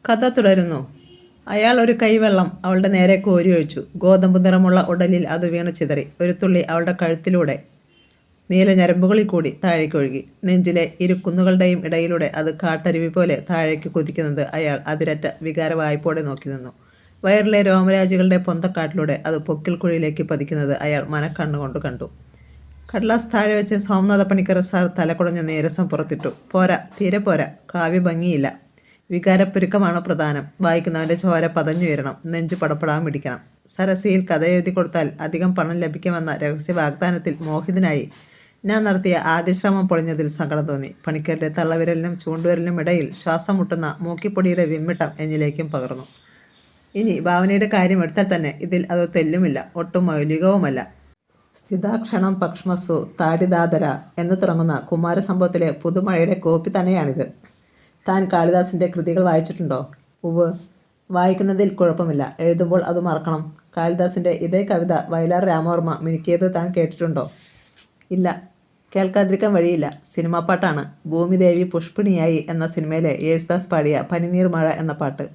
കഥ തുടരുന്നു. അയാൾ ഒരു കൈവെള്ളം അവളുടെ നേരെ കോരിയൊഴിച്ചു. ഗോതമ്പ് നിറമുള്ള ഉടലിൽ അത് വീണ് ചിതറി. ഒരു തുള്ളി അവളുടെ കഴുത്തിലൂടെ നീല ഞരമ്പുകളിൽ കൂടി താഴേക്കൊഴുകി. നെഞ്ചിലെ ഇരു കുന്നുകളുടെയും ഇടയിലൂടെ അത് കാട്ടരുവി പോലെ താഴേക്ക് കുതിക്കുന്നത് അയാൾ അതിരറ്റ വികാരവായ്പോടെ നോക്കി നിന്നു. വയറിലെ രോമരാജികളുടെ പൊന്തക്കാട്ടിലൂടെ അത് പൊക്കിൽ കുഴിയിലേക്ക് പതിക്കുന്നത് അയാൾ മനക്കണ്ണുകൊണ്ട് കണ്ടു. കടലാസ് താഴെ വെച്ച് സോമനാഥ പണിക്കർ സാർ തലകുടഞ്ഞ നീരസം പുറത്തിട്ടു. പോരാ, തീരെ പോരാ. കാവ്യഭംഗിയില്ല. വികാരപ്പെരുക്കമാണ് പ്രധാനം. വായിക്കുന്നവൻ്റെ ചോര പതഞ്ഞുയരണം, നെഞ്ചു പടപടാൻ പിടിക്കണം. സരസിയിൽ കഥ എഴുതി കൊടുത്താൽ അധികം പണം ലഭിക്കുമെന്ന രഹസ്യ വാഗ്ദാനത്തിൽ മോഹിതനായി ഞാൻ നടത്തിയ ആദ്യ ശ്രമം പൊളിഞ്ഞതിൽ സങ്കടം തോന്നി. പണിക്കരുടെ തള്ളവിരലിനും ചൂണ്ടുവിരലിനും ഇടയിൽ ശ്വാസം മുട്ടുന്ന മൂക്കിപ്പൊടിയുടെ വിമ്മിട്ടം എന്നിലേക്കും പകർന്നു. ഇനി ഭാവനയുടെ കാര്യം എടുത്താൽ തന്നെ ഇതിൽ അത് തെല്ലുമില്ല, ഒട്ടും മൗലികവുമല്ല. സ്ഥിതാക്ഷണം പക്ഷമസു താടിദാതര എന്ന് തുടങ്ങുന്ന കുമാരസംഭവത്തിലെ പുതുമഴയുടെ കോപ്പി തന്നെയാണിത്. താൻ കാളിദാസിൻ്റെ കൃതികൾ വായിച്ചിട്ടുണ്ടോ? ഉവ്, വായിക്കുന്നതിൽ കുഴപ്പമില്ല. എഴുതുമ്പോൾ അത് മറക്കണം. കാളിദാസിൻ്റെ ഇതേ കവിത വയലാർ രാമവർമ്മ മിനുക്കിയത് താൻ കേട്ടിട്ടുണ്ടോ? ഇല്ല, കേൾക്കാതിരിക്കാൻ വഴിയില്ല. സിനിമാ പാട്ടാണ്. ഭൂമിദേവി പുഷ്പിണിയായി എന്ന സിനിമയിലെ യേശുദാസ് പാടിയ പനിനീർ മഴ എന്ന പാട്ട്.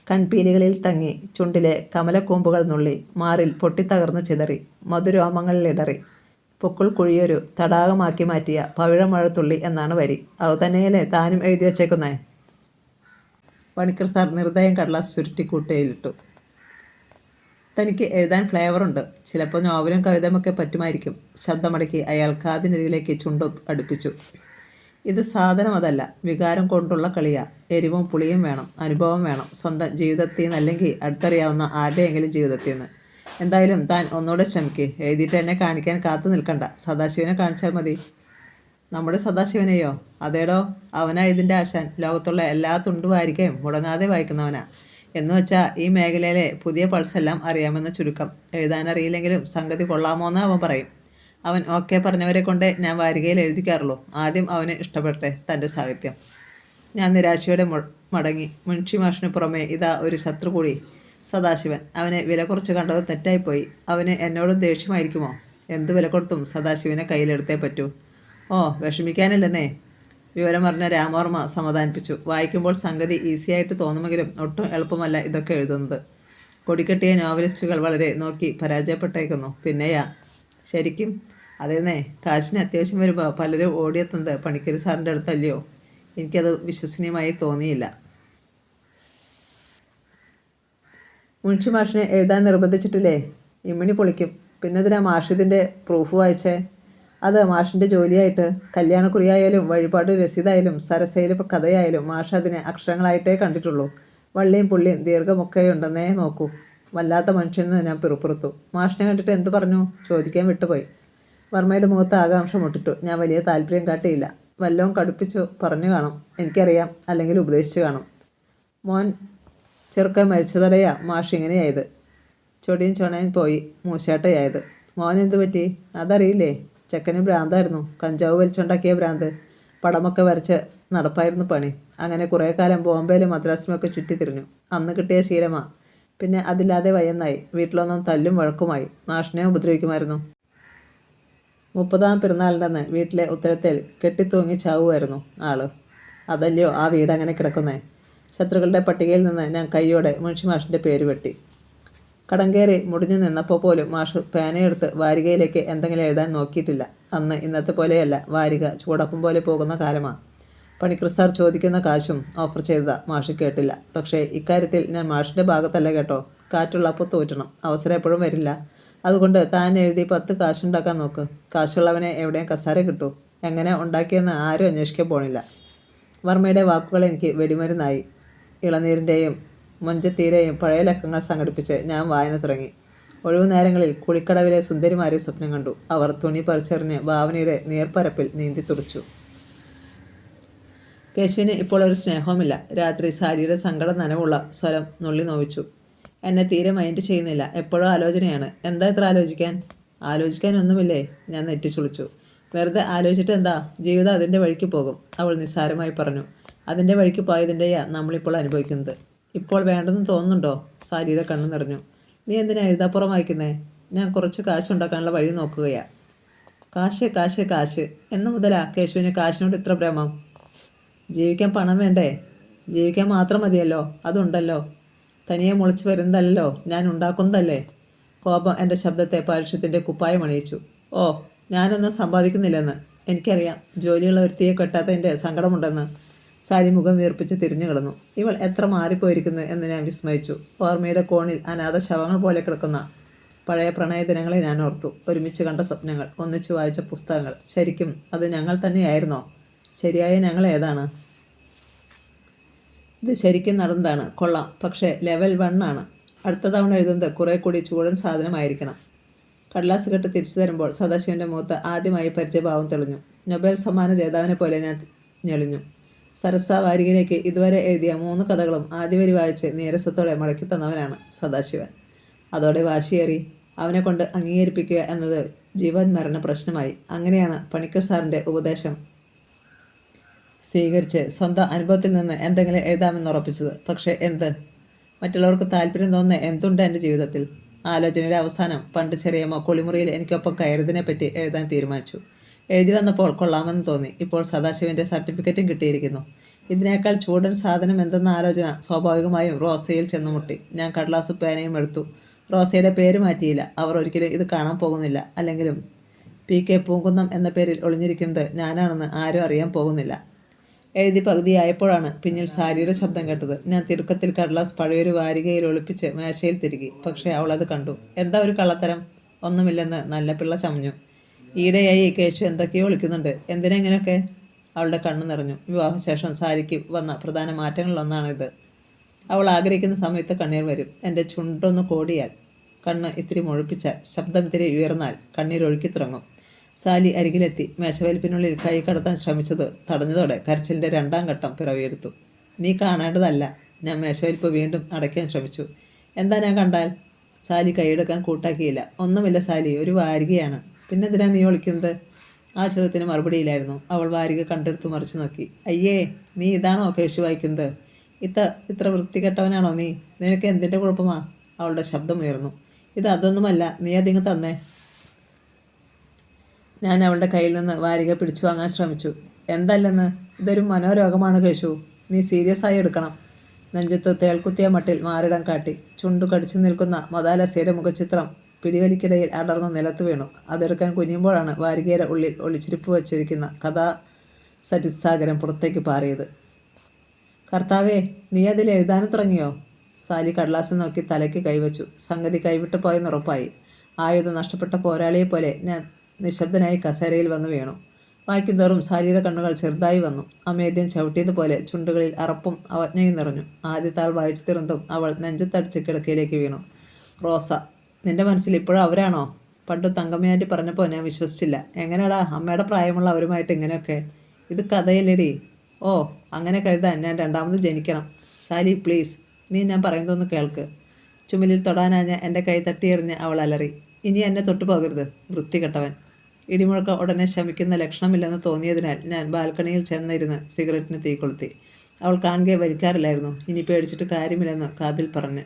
കൺപീലികളിൽ തങ്ങി, ചുണ്ടിലെ കമലക്കൂമ്പുകൾ നുള്ളി, മാറിൽ പൊട്ടിത്തകർന്നു ചിതറി, മധുരോമങ്ങളിലിടറി, പൊക്കിൾ കുഴിയൊരു തടാകമാക്കി മാറ്റിയ പവിഴമഴത്തുള്ളി എന്നാണ് വരി. അതുതന്നെയല്ലേ താനും എഴുതി വച്ചേക്കുന്നേ? പണിക്കർ സാർ നിർദ്ദയം കടലാസ് ചുരുട്ടിക്കൂട്ടയിലിട്ടു. തനിക്ക് എഴുതാൻ ഫ്ലേവറുണ്ട്. ചിലപ്പോൾ നോവലും കവിതയുമൊക്കെ പറ്റുമായിരിക്കും. ശബ്ദമടക്കി അയാൾ കാതിനരികിലേക്ക് ചുണ്ടു അടുപ്പിച്ചു. ഇത് സാധനം അതല്ല, വികാരം കൊണ്ടുള്ള കളിയാ. എരിവും പുളിയും വേണം, അനുഭവം വേണം. സ്വന്തം ജീവിതത്തിൽ നിന്നല്ലെങ്കിൽ അടുത്തറിയാവുന്ന ആരുടെയെങ്കിലും ജീവിതത്തിൽ നിന്ന്. എന്തായാലും താൻ ഒന്നുകൂടെ ശ്രമിക്ക്. എഴുതിയിട്ട് എന്നെ കാണിക്കാൻ കാത്തു നിൽക്കണ്ട. സദാശിവനെ കാണിച്ചാൽ മതി. നമ്മുടെ സദാശിവനെയോ? അതേടോ, അവനാ ഇതിൻ്റെ ആശാൻ. ലോകത്തുള്ള എല്ലാ തുണ്ടുവാരികയും മുടങ്ങാതെ വായിക്കുന്നവനാ. എന്ന് വെച്ചാൽ ഈ മേഖലയിലെ പുതിയ പൾസെല്ലാം അറിയാമെന്ന് ചുരുക്കം. എഴുതാനറിയില്ലെങ്കിലും സംഗതി കൊള്ളാമോന്ന് അവൻ പറയും. അവൻ ഓക്കെ പറഞ്ഞവരെ കൊണ്ട് ഞാൻ വാരികയിൽ എഴുതിക്കാറുള്ളൂ. ആദ്യം അവന് ഇഷ്ടപ്പെട്ടെ തൻ്റെ സാഹിത്യം. ഞാൻ നിരാശയോടെ മടങ്ങി. മുൻഷി മാഷിന് പുറമെ ഇതാ ഒരു ശത്രു കൂടി, സദാശിവൻ. അവനെ വില കുറച്ച് കണ്ടത് തെറ്റായിപ്പോയി. അവന് എന്നോടും ദേഷ്യമായിരിക്കുമോ? എന്ത് വില കൊടുത്തും സദാശിവനെ കയ്യിലെടുത്തേ പറ്റൂ. ഓ, വിഷമിക്കാനില്ലെന്നേ, വിവരം പറഞ്ഞ രാമവർമ്മ സമാധാനിപ്പിച്ചു. വായിക്കുമ്പോൾ സംഗതി ഈസിയായിട്ട് തോന്നുമെങ്കിലും ഒട്ടും എളുപ്പമല്ല ഇതൊക്കെ എഴുതുന്നത്. കൊടിക്കെട്ടിയ നോവലിസ്റ്റുകൾ വളരെ നോക്കി പരാജയപ്പെട്ടേക്കുന്നു. പിന്നെയാ ശരിക്കും? അതേന്നേ, കാശിന് അത്യാവശ്യം വരുമ്പോൾ പലരും ഓടിയെത്തുന്നത് പണിക്കർ സാറിൻ്റെ അടുത്തല്ലയോ? എനിക്കത് വിശ്വസനീയമായി തോന്നിയില്ല. മുൻഷി മാഷിനെ എഴുതാൻ നിർബന്ധിച്ചിട്ടില്ലേ? ഇമ്മിണി പൊളിക്കും. പിന്നെതിനാ മാഷ് ഇതിൻ്റെ പ്രൂഫ് വായിച്ചേ? അത് മാഷിൻ്റെ ജോലിയായിട്ട്. കല്യാണക്കുറിയായാലും വഴിപാട് രസീതായാലും സരസയിലെ കഥയായാലും മാഷ് അതിനെ അക്ഷരങ്ങളായിട്ടേ കണ്ടിട്ടുള്ളൂ. വള്ളിയും പുള്ളിയും ദീർഘമൊക്കെ ഉണ്ടെന്നേ നോക്കൂ. വല്ലാത്ത മനുഷ്യനെന്ന് ഞാൻ പിറുപിറുത്തു. മാഷിനെ കണ്ടിട്ട് എന്തു പറഞ്ഞു? ചോദിക്കാൻ വിട്ടുപോയി. വർമ്മയുടെ മുഖത്ത് ആകാംക്ഷ മുട്ടിട്ടു. ഞാൻ വലിയ താല്പര്യം കാട്ടിയില്ല. വല്ലവും കടുപ്പിച്ചു പറഞ്ഞു കാണും. എനിക്കറിയാം, അല്ലെങ്കിൽ ഉപദേശിച്ചു കാണും. മോൻ ചെറുക്കൻ മരിച്ചതോടെയാ മാഷ് ഇങ്ങനെയായത്. ചൊടിയും ചൊണയും പോയി മൂശാട്ടയായത്. മോൻ എന്തു പറ്റി? അതറിയില്ലേ? ചെക്കന് ഭ്രാന്തായിരുന്നു. കഞ്ചാവ് വലിച്ചുണ്ടാക്കിയ ഭ്രാന്ത്. പടമൊക്കെ വരച്ച് നടപ്പായിരുന്നു പണി. അങ്ങനെ കുറേ കാലം ബോംബെയിലും മദ്രാസിലുമൊക്കെ ചുറ്റിത്തിരിഞ്ഞു. അന്ന് കിട്ടിയ ശീലമാ. പിന്നെ അതില്ലാതെ വയ്യെന്നായി. വീട്ടിലൊന്നും തല്ലും വഴക്കുമായി. മാഷിനെ ഉപദ്രവിക്കുമായിരുന്നു. 30-ാം പിറന്നാളിൻ്റെന്ന് വീട്ടിലെ ഉത്തരത്തിൽ കെട്ടിത്തൂങ്ങി ചാവുമായിരുന്നു ആള്. അതല്ലയോ ആ വീടങ്ങനെ കിടക്കുന്നേ. ശത്രുക്കളുടെ പട്ടികയിൽ നിന്ന് ഞാൻ കൈയോടെ മുൻഷി മാഷിൻ്റെ പേര് വെട്ടി. കടം കയറി മുടിഞ്ഞു നിന്നപ്പോൾ പോലും മാഷ് പേനയെടുത്ത് വാരികയിലേക്ക് എന്തെങ്കിലും എഴുതാൻ നോക്കിയിട്ടില്ല. അന്ന് ഇന്നത്തെ പോലെയല്ല. വാരിക ചൂടപ്പം പോലെ പോകുന്ന കാലമാണ്. പണിക്കർ സാർ ചോദിക്കുന്ന കാശും ഓഫർ ചെയ്തതാ. മാഷ് കേട്ടില്ല. പക്ഷേ ഇക്കാര്യത്തിൽ ഞാൻ മാഷിൻ്റെ ഭാഗത്തല്ല കേട്ടോ. കാറ്റുള്ളപ്പോൾ തോറ്റണം. അവസരം എപ്പോഴും വരില്ല. അതുകൊണ്ട് താൻ എഴുതി 10 കാശുണ്ടാക്കാൻ നോക്ക്. കാശുള്ളവനെ എവിടെയും കസാര കിട്ടൂ. എങ്ങനെ ഉണ്ടാക്കിയെന്ന് ആരും അന്വേഷിക്കാൻ പോണില്ല. വർമ്മയുടെ വാക്കുകൾ എനിക്ക് വെടിമരുന്നായി. ഇളനീരിൻ്റെയും മൊഞ്ചത്തീരെയും പഴയ ലക്കങ്ങൾ സംഘടിപ്പിച്ച് ഞാൻ വായന തുടങ്ങി. ഒഴിവു നേരങ്ങളിൽ കുളിക്കടവിലെ സുന്ദരിമാരെ സ്വപ്നം കണ്ടു. അവർ തുണി പറിച്ചെറിഞ്ഞ് ഭാവനയുടെ നീർപ്പരപ്പിൽ നീന്തി തുടിച്ചു. കേശുവിന് ഇപ്പോൾ ഒരു സ്നേഹവുമില്ല. രാത്രി സാരിയുടെ സങ്കടം നനവുള്ള സ്വരം നുള്ളി നോവിച്ചു. എന്നെ തീരെ മൈൻഡ് ചെയ്യുന്നില്ല. എപ്പോഴും ആലോചനയാണ്. എന്താ ഇത്ര ആലോചിക്കാൻ? ആലോചിക്കാനൊന്നുമില്ലേ? ഞാൻ നെറ്റിച്ചുളിച്ചു. വെറുതെ ആലോചിച്ചിട്ട് എന്താ? ജീവിതം അതിൻ്റെ വഴിക്ക് പോകും, അവൾ നിസ്സാരമായി പറഞ്ഞു. അതിൻ്റെ വഴിക്ക് പോയതിൻ്റെയാ നമ്മളിപ്പോൾ അനുഭവിക്കുന്നത്. ഇപ്പോൾ വേണ്ടെന്ന് തോന്നുന്നുണ്ടോ? സാരിയുടെ കണ്ണു നിറഞ്ഞു. നീ എന്തിനാ എഴുതാപ്പുറം വായിക്കുന്നേ? ഞാൻ കുറച്ച് കാശുണ്ടാക്കാനുള്ള വഴി നോക്കുകയാ. കാശ് കാശ് കാശ് എന്ന് മുതലാ കേശുവിന് കാശിനോട് ഇത്ര ഭ്രമം? ജീവിക്കാൻ പണം വേണ്ടേ? ജീവിക്കാൻ മാത്രം മതിയല്ലോ, അതുണ്ടല്ലോ. തനിയെ മുളച്ചു വരുന്നതല്ലോ, ഞാൻ ഉണ്ടാക്കുന്നതല്ലേ. കോപം എൻ്റെ ശബ്ദത്തെ പരുഷത്തിൻ്റെ കുപ്പായം അണിയിച്ചു. ഓ, ഞാനൊന്നും സമ്പാദിക്കുന്നില്ലെന്ന് എനിക്കറിയാം. ജോലിയുള്ള ഒരുത്തിയെ കെട്ടാത്തതിൻ്റെ സങ്കടമുണ്ടെന്ന്. സാരി മുഖം വീർപ്പിച്ച് തിരിഞ്ഞു കിടന്നു. ഇവൾ എത്ര മാറിപ്പോയിരിക്കുന്നു എന്ന് ഞാൻ വിസ്മയിച്ചു. ഓർമ്മയുടെ കോണിൽ അനാഥ ശവങ്ങൾ പോലെ കിടക്കുന്ന പഴയ പ്രണയ ദിനങ്ങളെ ഞാൻ ഓർത്തു. ഒരുമിച്ച് കണ്ട സ്വപ്നങ്ങൾ, ഒന്നിച്ച് വായിച്ച പുസ്തകങ്ങൾ. ശരിക്കും അത് ഞങ്ങൾ തന്നെയായിരുന്നോ? ശരിയായ ഞങ്ങൾ ഏതാണ്? ഇത് ശരിക്കും നടന്നതാണ്. കൊള്ളാം. പക്ഷേ ലെവൽ 1 ആണ്. അടുത്ത തവണ എഴുതുന്നത് കുറേ കൂടി ചൂടൻ സാധനമായിരിക്കണം. കടലാസ് കെട്ട് തിരിച്ചു തരുമ്പോൾ സദാശിവൻ്റെ മുഖത്ത് ആദ്യമായി പരിചയഭാവം തെളിഞ്ഞു. നൊബേൽ സമ്മാന ജേതാവിനെ പോലെ ഞാൻ ഞെളിഞ്ഞു. സരസ വാരികയിലേക്ക് ഇതുവരെ എഴുതിയ 3 കഥകളും ആദ്യവരി വായിച്ച് നീരസത്തോടെ മടക്കി തന്നവനാണ് സദാശിവൻ. അതോടെ വാശിയേറി അവനെ കൊണ്ട് അംഗീകരിപ്പിക്കുക എന്നത് ജീവൻ മരണ പ്രശ്നമായി. അങ്ങനെയാണ് പണിക്കർ സാറിൻ്റെ ഉപദേശം സ്വീകരിച്ച് സ്വന്തം അനുഭവത്തിൽ നിന്ന് എന്തെങ്കിലും എഴുതാമെന്ന് ഉറപ്പിച്ചത്. പക്ഷേ എന്ത്? മറ്റുള്ളവർക്ക് താല്പര്യം തോന്നുന്ന എന്തുണ്ട് എൻ്റെ ജീവിതത്തിൽ? ആലോചനയുടെ അവസാനം പണ്ട് ചെറിയമ്മ കുളിമുറിയിൽ എനിക്കൊപ്പം കയറിയതിനെപ്പറ്റി എഴുതാൻ തീരുമാനിച്ചു. എഴുതി വന്നപ്പോൾ കൊള്ളാമെന്ന് തോന്നി. ഇപ്പോൾ സദാശിവൻ്റെ സർട്ടിഫിക്കറ്റും കിട്ടിയിരിക്കുന്നു. ഇതിനേക്കാൾ ചൂടൻ സാധനം എന്തെന്ന ആലോചന സ്വാഭാവികമായും റോസയിൽ ചെന്നുമുട്ടി. ഞാൻ കടലാസും പേനയും എടുത്തു. റോസയുടെ പേര് മാറ്റിയില്ല. അവർ ഒരിക്കലും ഇത് കാണാൻ പോകുന്നില്ല. അല്ലെങ്കിലും PK പൂങ്കുന്നം എന്ന പേരിൽ ഒളിഞ്ഞിരിക്കുന്നത് ഞാനാണെന്ന് ആരും അറിയാൻ പോകുന്നില്ല. എഴുതി പകുതിയായപ്പോഴാണ് പിന്നിൽ സാരിയുടെ ശബ്ദം കേട്ടത്. ഞാൻ തിടുക്കത്തിൽ കടലാസ് പഴയൊരു വാരികയിൽ ഒളിപ്പിച്ച് മേശയിൽ തിരുകി. പക്ഷേ അവളത് കണ്ടു. എന്താ ഒരു കള്ളത്തരം? ഒന്നുമില്ലെന്ന് നല്ല പിള്ള ചമഞ്ഞു. ഈയിടെയായി കേശു എന്തൊക്കെയോ വിളിക്കുന്നുണ്ട്. എന്തിനെങ്ങനെയൊക്കെ? അവളുടെ കണ്ണു നിറഞ്ഞു. വിവാഹശേഷം സാരിക്ക് വന്ന പ്രധാന മാറ്റങ്ങളിലൊന്നാണിത്. അവൾ ആഗ്രഹിക്കുന്ന സമയത്ത് കണ്ണീർ വരും. എൻ്റെ ചുണ്ടൊന്ന് കോടിയാൽ, കണ്ണ് ഇത്തിരി മുഴുപ്പിച്ചാൽ, ശബ്ദം ഇത്തിരി ഉയർന്നാൽ കണ്ണീരൊഴുക്കി തുടങ്ങും. സാലി അരികിലെത്തി മേശവലിപ്പിനുള്ളിൽ കൈ കടത്താൻ ശ്രമിച്ചത് തടഞ്ഞതോടെ കരച്ചിലിൻ്റെ 2ാം ഘട്ടം പിറവിയെടുത്തു. നീ കാണേണ്ടതല്ല. ഞാൻ മേശവലിപ്പ് വീണ്ടും അടയ്ക്കാൻ ശ്രമിച്ചു. എന്താ ഞാൻ കണ്ടാൽ? സാലി കൈയെടുക്കാൻ കൂട്ടാക്കിയില്ല. ഒന്നുമില്ല സാലി, ഒരു വാരികയാണ്. പിന്നെന്തിനാ നീ ഒളിക്കുന്നത്? ആ ചോദ്യത്തിന് മറുപടിയില്ലായിരുന്നു. അവൾ വാരിക കണ്ടെടുത്ത് മറിച്ചു നോക്കി. അയ്യേ, നീ ഇതാണോ കേശു വായിക്കുന്നത്? ഇത്ര വൃത്തികെട്ടവനാണോ നീ? നിനക്ക് എന്തിൻ്റെ കുഴപ്പമാ? അവളുടെ ശബ്ദം ഉയർന്നു. ഇത് അതൊന്നുമല്ല, നീ അതിങ്ങ് തന്നേ. ഞാൻ അവളുടെ കയ്യിൽ നിന്ന് വാരിക പിടിച്ചു വാങ്ങാൻ ശ്രമിച്ചു. എന്തല്ലെന്ന്? ഇതൊരു മനോരോഗമാണ് കേശു, നീ സീരിയസ് ആയി എടുക്കണം. നെഞ്ചത്ത് തേൾക്കുത്തിയ മട്ടിൽ മാറിടം കാട്ടി. ചുണ്ടു കടിച്ചു നിൽക്കുന്ന മദാലസയുടെ മുഖചിത്രം പിടിവലിക്കിടയിൽ അടർന്ന് നിലത്തു വീണു. അതെടുക്കാൻ കുനിയുമ്പോഴാണ് വാരികയുടെ ഉള്ളിൽ ഒളിച്ചിരിപ്പ് വച്ചിരിക്കുന്ന കഥാ സരിസാഗരം പുറത്തേക്ക് പാറിയത്. കർത്താവേ, നീ അതിൽ എഴുതാനും തുടങ്ങിയോ? സാലി കടലാസിൽ നോക്കി തലയ്ക്ക് കൈവച്ചു. സംഗതി കൈവിട്ടു പോയെന്ന് ഉറപ്പായി. ആയുധം നഷ്ടപ്പെട്ട പോരാളിയെപ്പോലെ ഞാൻ നിശബ്ദനായി കസേരയിൽ വന്നു വീണു. വായിക്കുന്തോറും സാലിയുടെ കണ്ണുകൾ ചെറുതായി വന്നു. അമേദ്യം ചവിട്ടിയതുപോലെ ചുണ്ടുകളിൽ അറപ്പും അവജ്ഞയും നിറഞ്ഞു. ആദ്യത്താൾ വായിച്ചു തീർന്നതും അവൾ നെഞ്ചത്തടിച്ച് കിടക്കയിലേക്ക് വീണു. റോസ, നിന്റെ മനസ്സിൽ ഇപ്പോഴും അവരാണോ? പണ്ട് തങ്കമ്മയാറ്റി പറഞ്ഞപ്പോൾ ഞാൻ വിശ്വസിച്ചില്ല. എങ്ങനെയാടാ അമ്മയുടെ പ്രായമുള്ള അവരുമായിട്ട് ഇങ്ങനെയൊക്കെ? ഇത് കഥയില്ലടി. ഓ, അങ്ങനെ കരുതാൻ ഞാൻ 2ാമത് ജനിക്കണം. സാലി പ്ലീസ്, നീ ഞാൻ പറയുന്നതൊന്ന് കേൾക്ക്. ചുമലിൽ തൊടാനാഞ്ഞ എൻ്റെ കൈ തട്ടിയെറിഞ്ഞ് അവൾ അലറി. ഇനി എന്നെ തൊട്ടു പോകരുത്, വൃത്തികെട്ടവൻ. ഇടിമുഴക്കം ഉടനെ ശമിക്കുന്ന ലക്ഷണമില്ലെന്ന് തോന്നിയതിനാൽ ഞാൻ ബാൽക്കണിയിൽ ചെന്നിരുന്ന് സിഗരറ്റിന് തീ കൊളുത്തി. അവൾ കാണുകയെ വലിക്കാറില്ലായിരുന്നു. ഇനി പേടിച്ചിട്ട് കാര്യമില്ലെന്ന് കാതിൽ പറഞ്ഞ്.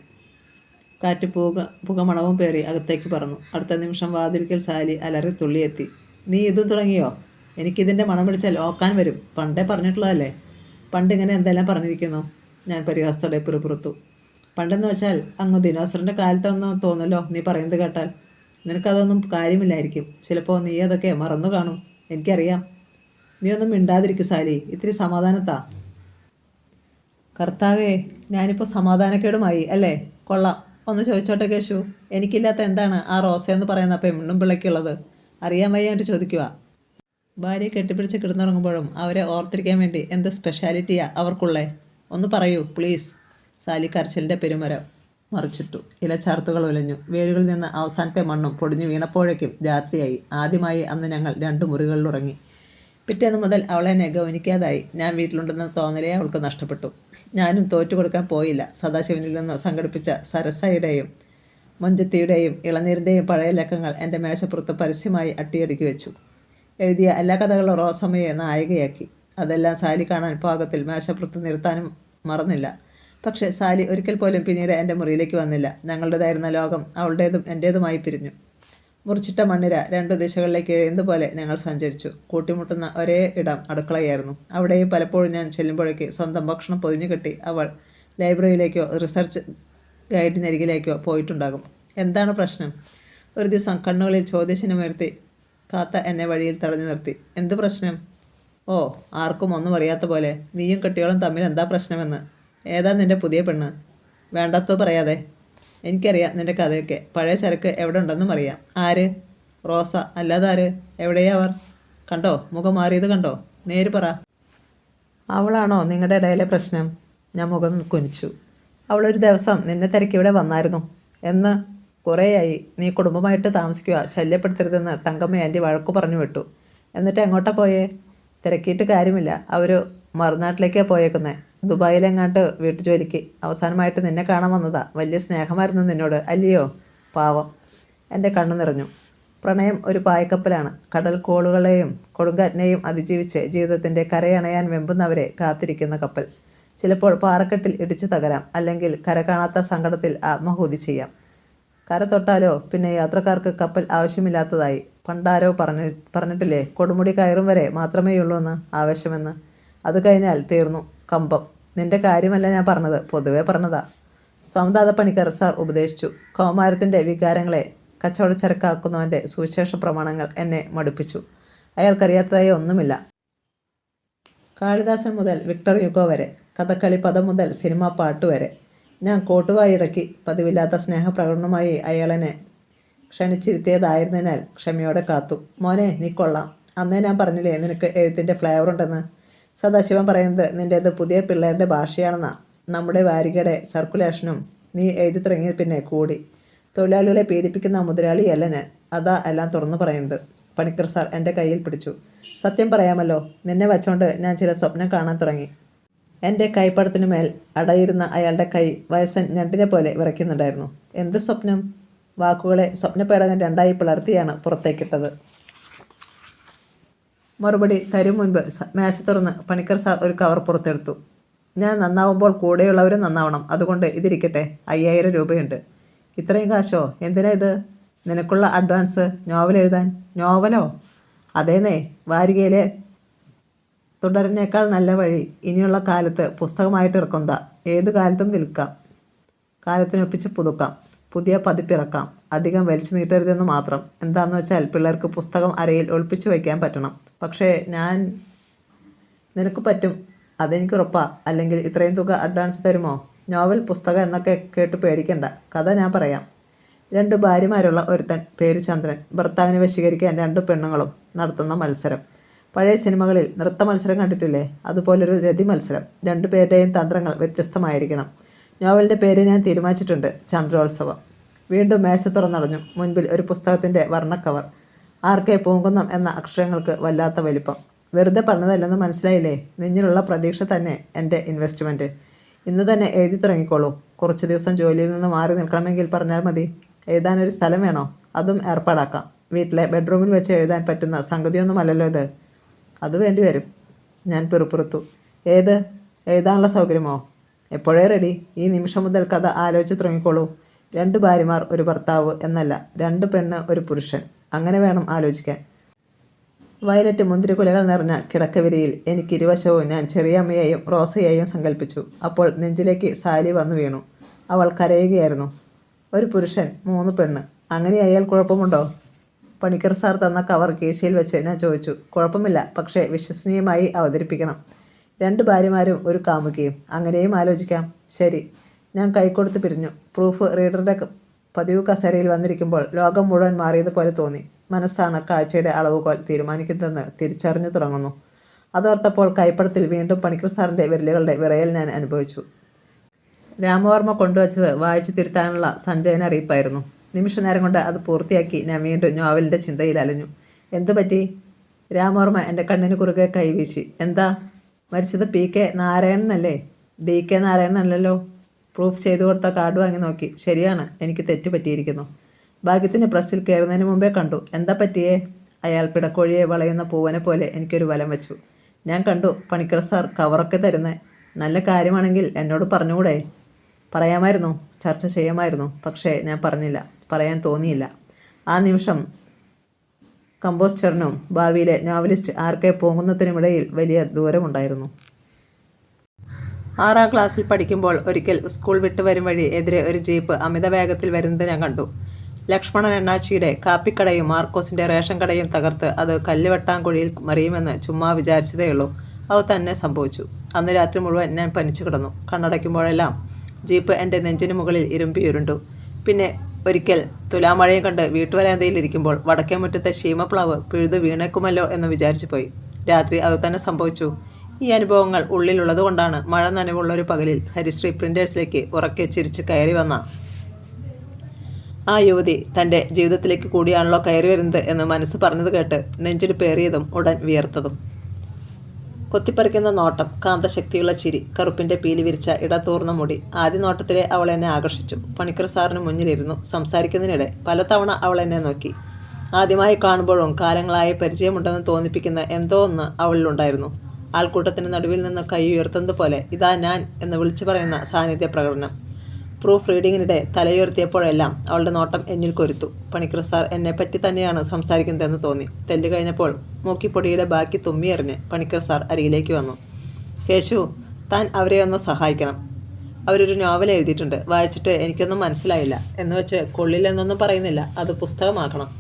കാറ്റ് പുകമണവും പേറി അകത്തേക്ക് പറന്നു. അടുത്ത നിമിഷം വാതിൽക്കൽ സാലി അലറി തുള്ളിയെത്തി. നീ ഇതും തുടങ്ങിയോ? എനിക്കിതിൻ്റെ മണം പിടിച്ചാൽ ഓക്കാൻ വരും. പണ്ടേ പറഞ്ഞിട്ടുള്ളതല്ലേ. പണ്ടിങ്ങനെ എന്തെല്ലാം പറഞ്ഞിരിക്കുന്നു? ഞാൻ പരിഹാസത്തോടെ പിറുപിറുത്തു. പണ്ടെന്ന് വെച്ചാൽ അങ്ങ് ദിനോസറിൻ്റെ കാലത്തൊന്നും തോന്നുമല്ലോ നീ പറയുന്നത് കേട്ടാൽ. നിനക്കതൊന്നും കാര്യമില്ലായിരിക്കും. ചിലപ്പോൾ നീ അതൊക്കെ മറന്നു കാണും, എനിക്കറിയാം. നീ ഒന്നും മിണ്ടാതിരിക്കും സാലി, ഇത്തിരി സമാധാനത്താ. കർത്താവേ, ഞാനിപ്പോൾ സമാധാനക്കേടുമായി അല്ലേ? കൊള്ളാം. ഒന്ന് ചോദിച്ചോട്ടെ കേശു, എനിക്കില്ലാത്ത എന്താണ് ആ റോസയെന്ന് പറയുന്ന പെണ്ണും പിള്ളയ്ക്കുള്ളത്? അറിയാൻ വയ്യാണ്ട് ചോദിക്കുക. ഭാര്യയെ കെട്ടിപ്പിടിച്ച് കിടന്നുറങ്ങുമ്പോഴും അവരെ ഓർത്തിരിക്കാൻ വേണ്ടി എന്ത് സ്പെഷ്യാലിറ്റിയാ അവർക്കുള്ളേ? ഒന്ന് പറയൂ പ്ലീസ്. സാലി കരച്ചിലിൻ്റെ പെരുമരം മറിച്ചിട്ടു. ഇലച്ചാർത്തുകൾ ഉലഞ്ഞു. വേരുകളിൽ നിന്ന് അവസാനത്തെ മണ്ണും പൊടിഞ്ഞു വീണപ്പോഴേക്കും രാത്രിയായി. ആദ്യമായി അന്ന് ഞങ്ങൾ 2 മുറികളിൽ ഉറങ്ങി. പിറ്റേന്ന് മുതൽ അവളെന്നെ ഗൗനിക്കാതായി. ഞാൻ വീട്ടിലുണ്ടെന്ന തോന്നലേ അവൾക്ക് നഷ്ടപ്പെട്ടു. ഞാനും തോറ്റു കൊടുക്കാൻ പോയില്ല. സദാശിവനിൽ നിന്ന് സംഘടിപ്പിച്ച സരസയുടെയും മൊഞ്ചത്തിയുടെയും ഇളനീരിൻ്റെയും പഴയ ലക്കങ്ങൾ എൻ്റെ മേശപ്പുറത്ത് പരസ്യമായി അട്ടിയടുക്കി വെച്ചു. എഴുതിയ എല്ലാ കഥകളും റോസമ്മയെ നായികയാക്കി. അതെല്ലാം സാലി കാണാൻ പാകത്തിൽ മേശപ്പുറത്ത് നിർത്താനും മറന്നില്ല. പക്ഷേ സാലി ഒരിക്കൽ പോലും പിന്നീട് എൻ്റെ മുറിയിലേക്ക് വന്നില്ല. ഞങ്ങളുടേതായിരുന്ന ലോകം അവളുടേതും എൻ്റേതുമായി പിരിഞ്ഞു. മുറിച്ചിട്ട മണ്ണിര രണ്ടു ദിശകളിലേക്ക് എഴുതുപോലെ ഞങ്ങൾ സഞ്ചരിച്ചു. കൂട്ടിമുട്ടുന്ന ഒരേ ഇടം അടുക്കളയായിരുന്നു. അവിടെയും പലപ്പോഴും ഞാൻ ചെല്ലുമ്പോഴേക്ക് സ്വന്തം ഭക്ഷണം പൊതിഞ്ഞു കെട്ടി അവൾ ലൈബ്രറിയിലേക്കോ റിസർച്ച് ഗൈഡിനരികിലേക്കോ പോയിട്ടുണ്ടാകും. എന്താണ് പ്രശ്നം? ഒരു ദിവസം കണ്ണുകളിൽ ചോദ്യചിഹ്നമുയർത്തി കാത്ത എന്നെ വഴിയിൽ തടഞ്ഞു നിർത്തി. എന്തു പ്രശ്നം? ഓ, ആർക്കും ഒന്നും അറിയാത്ത പോലെ. നീയും കെട്ടിയോളും തമ്മിൽ എന്താ പ്രശ്നമെന്ന്. ഏതാ നിന്റെ പുതിയ പെണ്ണ്? വേണ്ടാത്തത് പറയാതെ. എനിക്കറിയാം നിന്റെ കഥയൊക്കെ. പഴയ ചരക്ക് എവിടെ ഉണ്ടെന്നും അറിയാം. ആര്? റോസ. അല്ലാതെ ആര്? എവിടെയാ അവർ? കണ്ടോ, മുഖം മാറിയത് കണ്ടോ? നേര് പറ. അവളാണോ നിങ്ങളുടെ ഇടയിലെ പ്രശ്നം? ഞാൻ മുഖം കുനിച്ചു. അവളൊരു ദിവസം നിന്നെ തിരക്കി ഇവിടെ വന്നായിരുന്നു. എന്ന്? കുറേയായി. നീ കുടുംബമായിട്ട് താമസിക്കുക, ശല്യപ്പെടുത്തരുതെന്ന് തങ്കമ്മ ആൻറ്റി വഴക്കു പറഞ്ഞു വിട്ടു. എന്നിട്ട് എങ്ങോട്ടാ പോയേ? തിരക്കിയിട്ട് കാര്യമില്ല. അവർ മറുനാട്ടിലേക്കാണ് പോയേക്കുന്നത്. ദുബായിലെങ്ങാണ്ട് വീട്ടുജോലിക്ക്. അവസാനമായിട്ട് നിന്നെ കാണാൻ വന്നതാ. വലിയ സ്നേഹമായിരുന്നു നിന്നോട്, അല്ലയോ? പാവം. എൻ്റെ കണ്ണു നിറഞ്ഞു. പ്രണയം ഒരു പായ്ക്കപ്പലാണ്. കടൽ കോളുകളെയും കൊടുങ്കാറ്റിനെയും അതിജീവിച്ച് ജീവിതത്തിൻ്റെ കരയണയാൻ വെമ്പുന്നവരെ കാത്തിരിക്കുന്ന കപ്പൽ. ചിലപ്പോൾ പാറക്കെട്ടിൽ ഇടിച്ചു തകരാം, അല്ലെങ്കിൽ കര കാണാത്ത സങ്കടത്തിൽ ആത്മാഹൂതി ചെയ്യാം. കര തൊട്ടാലോ പിന്നെ യാത്രക്കാർക്ക് കപ്പൽ ആവശ്യമില്ലാത്തതായി. പണ്ടാരോ പറഞ്ഞിട്ടില്ലേ, കൊടുമുടി കയറും വരെ മാത്രമേയുള്ളൂ എന്ന് ആവശ്യമെന്ന്. അത് കഴിഞ്ഞാൽ തീർന്നു കമ്പം. നിന്റെ കാര്യമല്ല ഞാൻ പറഞ്ഞത്, പൊതുവെ പറഞ്ഞതാ. സൗന്ദാത പണിക്കർ സാർ ഉപദേശിച്ചു. കൗമാരത്തിൻ്റെ വികാരങ്ങളെ കച്ചവടച്ചരക്കാക്കുന്നവൻ്റെ സുവിശേഷ പ്രമാണങ്ങൾ എന്നെ മടുപ്പിച്ചു. അയാൾക്കറിയാത്തതായി ഒന്നുമില്ല. കാളിദാസൻ മുതൽ വിക്ടർ യുഗോ വരെ, കഥകളി പദം മുതൽ സിനിമാ പാട്ട് വരെ. ഞാൻ കോട്ടുവായിടക്കി പതിവില്ലാത്ത സ്നേഹപ്രകടനമായി അയാളെന്നെ ക്ഷണിച്ചിരുത്തിയതായിരുന്നതിനാൽ ക്ഷമയോടെ കാത്തു. മോനെ, നീ കൊള്ളാം. അന്നേ ഞാൻ പറഞ്ഞില്ലേ നിനക്ക് എഴുത്തിൻ്റെ ഫ്ലേവർ ഉണ്ടെന്ന്. സദാശിവൻ പറയുന്നത് നിൻ്റേത് പുതിയ പിള്ളേരുടെ ഭാഷയാണെന്നാ. നമ്മുടെ വാരികയുടെ സർക്കുലേഷനും നീ എഴുതി തുടങ്ങിയ പിന്നെ കൂടി. തൊഴിലാളികളെ പീഡിപ്പിക്കുന്ന മുതലാളിയല്ല ഞാൻ. അതാ എല്ലാം തുറന്നു പറയുന്നത്. പണിക്കർ സാർ എൻ്റെ കയ്യിൽ പിടിച്ചു. സത്യം പറയാമല്ലോ, നിന്നെ വച്ചുകൊണ്ട് ഞാൻ ചില സ്വപ്നം കാണാൻ തുടങ്ങി. എൻ്റെ കൈപ്പടത്തിനു മേൽ അടയിരുന്ന അയാളുടെ കൈ വയസ്സൻ ഞണ്ടിനെ പോലെ വിറയ്ക്കുന്നുണ്ടായിരുന്നു. എന്ത് സ്വപ്നം? വാക്കുകളെ സ്വപ്നപേടകൻ രണ്ടായി പിളർത്തിയാണ് പുറത്തേക്കിട്ടത്. മറുപടി തരും മുൻപ് മേശ തുറന്ന് പണിക്കർ സാർ ഒരു കവർ പുറത്തെടുത്തു. ഞാൻ നന്നാവുമ്പോൾ കൂടെയുള്ളവരും നന്നാവണം. അതുകൊണ്ട് ഇതിരിക്കട്ടെ. 5000 രൂപയുണ്ട്. ഇത്രയും കാശോ? എന്തിനാ ഇത്? നിനക്കുള്ള അഡ്വാൻസ്. നോവൽ എഴുതാൻ. നോവലോ? അതേന്നേ. വാരികയിലെ തുടരനേക്കാൾ നല്ല വഴി ഇനിയുള്ള കാലത്ത് പുസ്തകമായിട്ട് ഇറക്കുന്നതാ. ഏതു കാലത്തും വിൽക്കാം, കാലത്തിനൊപ്പിച്ച് പുതുക്കാം, പുതിയ പതിപ്പിറക്കാം. അധികം വലിച്ചു നീട്ടരുതെന്ന് മാത്രം. എന്താണെന്ന് വെച്ചാൽ പിള്ളേർക്ക് പുസ്തകം അരയിൽ ഒളിപ്പിച്ചു വയ്ക്കാൻ പറ്റണം. പക്ഷേ നിനക്ക് പറ്റും, അതെനിക്കുറപ്പാ. അല്ലെങ്കിൽ ഇത്രയും തുക അഡ്വാൻസ് തരുമോ? നോവൽ, പുസ്തകം എന്നൊക്കെ കേട്ട് പേടിക്കണ്ട. കഥ ഞാൻ പറയാം. 2 ഭാര്യമാരുള്ള ഒരുത്തൻ, പേര് ചന്ദ്രൻ. ഭർത്താവിനെ വശീകരിക്കാൻ 2 പെണ്ണുങ്ങളും നടത്തുന്ന മത്സരം. പഴയ സിനിമകളിൽ നൃത്ത മത്സരം കണ്ടിട്ടില്ലേ? അതുപോലൊരു രതി മത്സരം. 2 പേരുടെയും തന്ത്രങ്ങൾ വ്യത്യസ്തമായിരിക്കണം. നോവലിൻ്റെ പേര് ഞാൻ തീരുമാനിച്ചിട്ടുണ്ട്. ചന്ദ്രോത്സവം. വീണ്ടും മേശ തുറന്നടഞ്ഞു. മുൻപിൽ ഒരു പുസ്തകത്തിൻ്റെ വർണ്ണക്കവർ. ആർക്കെ പൂങ്കുന്നം എന്ന അക്ഷരങ്ങൾക്ക് വല്ലാത്ത വലിപ്പം. വെറുതെ പറഞ്ഞതല്ലെന്ന് മനസ്സിലായില്ലേ? നിന്നിലുള്ള പ്രതീക്ഷ തന്നെ എൻ്റെ ഇൻവെസ്റ്റ്മെൻറ്റ്. ഇന്ന് തന്നെ എഴുതി തുടങ്ങിക്കോളൂ. കുറച്ച് ദിവസം ജോലിയിൽ നിന്ന് മാറി നിൽക്കണമെങ്കിൽ പറഞ്ഞാൽ മതി. എഴുതാനൊരു സ്ഥലം വേണോ? അതും ഏർപ്പാടാക്കാം. വീട്ടിലെ ബെഡ്റൂമിൽ വെച്ച് എഴുതാൻ പറ്റുന്ന സംഗതിയൊന്നുമല്ലല്ലോ ഇത്. അത് വേണ്ടി വരും. ഞാൻ പിറുപിറുത്തു. ഏത്? എഴുതാനുള്ള സൗകര്യമോ? എപ്പോഴേ റെഡി. ഈ നിമിഷം മുതൽ കഥ ആലോചിച്ച് തുടങ്ങിക്കോളൂ. 2 ഭാര്യമാർ, ഒരു ഭർത്താവ് എന്നല്ല, 2 പെണ്ണ്, ഒരു പുരുഷൻ. അങ്ങനെ വേണം ആലോചിക്കാൻ. വയലറ്റ് മുന്തിരിക്കുലകൾ നിറഞ്ഞ കിടക്കവിരിയിൽ എനിക്കിരുവശവും ഞാൻ ചെറിയമ്മയെയും റോസയെയും സങ്കല്പിച്ചു. അപ്പോൾ നെഞ്ചിലേക്ക് സാലി വന്നു വീണു. അവൾ കരയുകയായിരുന്നു. ഒരു പുരുഷൻ, 3 പെണ്ണ്. അങ്ങനെയായാൽ കുഴപ്പമുണ്ടോ? പണിക്കർ സാർ തന്ന കവർ കീശയിൽ വെച്ച് ഞാൻ ചോദിച്ചു. കുഴപ്പമില്ല, പക്ഷേ വിശ്വസനീയമായി അവതരിപ്പിക്കണം. 2 ഭാര്യമാരും ഒരു കാമുകിയും. അങ്ങനെയും ആലോചിക്കാം. ശരി. ഞാൻ കൈകൊടുത്ത് പിരിഞ്ഞു. പ്രൂഫ് റീഡറുടെ പതിവ് കസേരയിൽ വന്നിരിക്കുമ്പോൾ ലോകം മുഴുവൻ മാറിയതുപോലെ തോന്നി. മനസ്സാണ് കാഴ്ചയുടെ അളവുകോൽ തീരുമാനിക്കുന്നതെന്ന് തിരിച്ചറിഞ്ഞു തുടങ്ങുന്നു. അതോർത്തപ്പോൾ കൈപ്പടത്തിൽ വീണ്ടും പണിക്കർ സാറിൻ്റെ വിരലുകളുടെ വിറയൽ ഞാൻ അനുഭവിച്ചു. രാമവർമ്മ കൊണ്ടുവച്ചത് വായിച്ചു തിരുത്താനുള്ള സഞ്ജയന അറിയിപ്പായിരുന്നു. നിമിഷനേരം കൊണ്ട് അത് പൂർത്തിയാക്കി ഞാൻ വീണ്ടും നോവലിൻ്റെ ചിന്തയിൽ അലഞ്ഞു. എന്തു പറ്റി? രാമവർമ്മ എൻ്റെ കണ്ണിന് കുറുകെ കൈവീശി. എന്താ? മരിച്ചത് PK നാരായണനല്ലേ? DK നാരായണനല്ലല്ലോ. പ്രൂഫ് ചെയ്തു കൊടുത്ത കാർഡ് വാങ്ങി നോക്കി. ശരിയാണ്, എനിക്ക് തെറ്റ് പറ്റിയിരിക്കുന്നു. ഭാഗ്യത്തിന് പ്രസ്സിൽ കയറുന്നതിന് മുമ്പേ കണ്ടു. എന്താ പറ്റിയേ? അയാൾ പിടക്കോഴിയെ വളയുന്ന പൂവനെ പോലെ എനിക്കൊരു വലം വെച്ചു. ഞാൻ കണ്ടു. പണിക്കർ സാർ കവറൊക്കെ തരുന്നേ. നല്ല കാര്യമാണെങ്കിൽ എന്നോട് പറഞ്ഞുകൂടെ? പറയാമായിരുന്നു, ചർച്ച ചെയ്യാമായിരുന്നു. പക്ഷേ ഞാൻ പറഞ്ഞില്ല. പറയാൻ തോന്നിയില്ല. ആ നിമിഷം കമ്പോസ്റ്ററിനും ഭാവിയിലെ നോവലിസ്റ്റ് ആർക്കെ പോകുന്നതിനുമിടയിൽ വലിയ ദൂരമുണ്ടായിരുന്നു. 6-ാം ക്ലാസ്സിൽ പഠിക്കുമ്പോൾ ഒരിക്കൽ സ്കൂൾ വിട്ട് വരും വഴി എതിരെ ഒരു ജീപ്പ് അമിത വേഗത്തിൽ വരുന്നത് ഞാൻ കണ്ടു. ലക്ഷ്മണൻ എണ്ണാച്ചിയുടെ കാപ്പിക്കടയും മാർക്കോസിൻ്റെ റേഷൻ കടയും തകർത്ത് അത് കല്ലുവെട്ടാങ്കുഴിയിൽ മറിയുമെന്ന് ചുമ്മാ വിചാരിച്ചതേയുള്ളൂ. അത് തന്നെ സംഭവിച്ചു. അന്ന് രാത്രി മുഴുവൻ ഞാൻ പനിച്ചു കിടന്നു. കണ്ണടയ്ക്കുമ്പോഴെല്ലാം ജീപ്പ് എൻ്റെ നെഞ്ചിന് മുകളിൽ ഇരുമ്പിയുരുണ്ടു. പിന്നെ ഒരിക്കൽ തുലാമഴയും കണ്ട് വീട്ടുവരാന്തയിലിരിക്കുമ്പോൾ വടക്കേ മുറ്റത്തെ ശീമപ്ലാവ് പിഴുതു വീണേക്കുമല്ലോ എന്ന് വിചാരിച്ചു പോയി. രാത്രി അത് തന്നെ സംഭവിച്ചു. ഈ അനുഭവങ്ങൾ ഉള്ളിലുള്ളതുകൊണ്ടാണ് മഴ നനവുള്ളൊരു പകലിൽ ഹരിശ്രീ പ്രിൻറ്റേഴ്സിലേക്ക് ഉറക്കെ ചിരിച്ച് കയറി വന്ന ആ യുവതി തൻ്റെ ജീവിതത്തിലേക്ക് കൂടിയാണല്ലോ കയറി വരുന്നത് എന്ന് മനസ്സ് പറഞ്ഞത് കേട്ട് നെഞ്ചിടിപ്പേറിയതും ഉടൻ വിയർത്തതും. കൊത്തിപ്പറിക്കുന്ന നോട്ടം, കാന്തശക്തിയുള്ള ചിരി, കറുപ്പിൻ്റെ പീലി വിരിച്ച ഇടതൂർന്ന മുടി. ആദ്യ നോട്ടത്തിലെ അവൾ എന്നെ ആകർഷിച്ചു. പണിക്കർ സാറിന് മുന്നിലിരുന്നു സംസാരിക്കുന്നതിനിടെ പലതവണ അവൾ എന്നെ നോക്കി. ആദ്യമായി കാണുമ്പോഴും കാലങ്ങളായി പരിചയമുണ്ടെന്ന് തോന്നിപ്പിക്കുന്ന എന്തോ ഒന്ന് അവളിലുണ്ടായിരുന്നു. ആൾക്കൂട്ടത്തിന് നടുവിൽ നിന്ന് കൈ ഉയർത്തുന്നത് പോലെ ഇതാ ഞാൻ എന്ന് വിളിച്ചു പറയുന്ന സാന്നിധ്യ പ്രകടനം. പ്രൂഫ് റീഡിങ്ങിനിടെ തലയുയർത്തിയപ്പോഴെല്ലാം അവളുടെ നോട്ടം എന്നിൽ കൊരുത്തു. പണിക്കർ സാർ എന്നെപ്പറ്റി തന്നെയാണ് സംസാരിക്കുന്നതെന്ന് തോന്നി. തെല്ല് കഴിഞ്ഞപ്പോൾ മൂക്കിപ്പൊടിയുടെ ബാക്കി തുമ്മിയെറിഞ്ഞ് പണിക്കർ സാർ അരികിലേക്ക് വന്നു. കേശു, താൻ അവരെ ഒന്ന് സഹായിക്കണം. അവരൊരു നോവൽ എഴുതിയിട്ടുണ്ട്. വായിച്ചിട്ട് എനിക്കൊന്നും മനസ്സിലായില്ല എന്ന് വെച്ച് കൊള്ളില്ലെന്നൊന്നും പറയുന്നില്ല. അത് പുസ്തകമാക്കണം.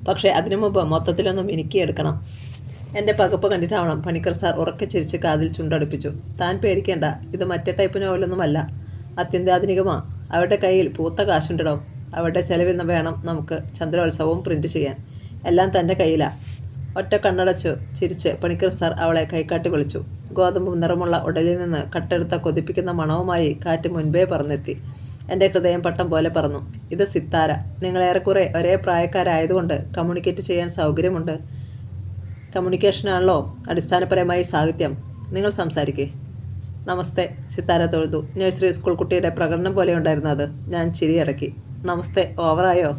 പക്ഷേ അതിനു മുമ്പ് മൊത്തത്തിലൊന്നും മിനുക്കിയെടുക്കണം. എൻ്റെ പകപ്പ് കണ്ടിട്ടാവണം. പണിക്കർ സാർ ഉറക്കെ ചിരിച്ച് കാതിൽ ചുണ്ടടുപ്പിച്ചു. താൻ പേടിക്കേണ്ട. ഇത് മറ്റേ ടൈപ്പ് നോവലൊന്നുമല്ല. അത്യന്താധുനികമാണ്. അവരുടെ കയ്യിൽ പൂത്ത കാശുണ്ടോ. അവരുടെ ചെലവിൽ വേണം നമുക്ക് ചന്ദ്രോത്സവവും പ്രിൻ്റ് ചെയ്യാൻ. എല്ലാം തൻ്റെ കയ്യിലാണ്. ഒറ്റ കണ്ണടച്ചു ചിരിച്ച് പണിക്കർ സാർ അവളെ കൈകാട്ടി വിളിച്ചു. ഗോതമ്പ് നിറമുള്ള ഉടലിൽ നിന്ന് കട്ടെടുത്ത കൊതിപ്പിക്കുന്ന മണവുമായി കാറ്റ് മുൻപേ പറന്നെത്തി. എൻ്റെ ഹൃദയം പട്ടം പോലെ പറന്നു. ഇത് സിത്താര. നിങ്ങളേറെക്കുറെ ഒരേ പ്രായക്കാരായതുകൊണ്ട് കമ്മ്യൂണിക്കേറ്റ് ചെയ്യാൻ സൗകര്യമുണ്ട്. കമ്മ്യൂണിക്കേഷനാണല്ലോ അടിസ്ഥാനപരമായി സാഹിത്യം. നിങ്ങൾ സംസാരിക്കേ. നമസ്തേ. സിത്താര തൊഴുതു. നഴ്സറി സ്കൂൾ കുട്ടിയുടെ പ്രകടനം പോലെ ഉണ്ടായിരുന്നു അത്. ഞാൻ ചിരിയടക്കി. നമസ്തേ ഓവറായോ?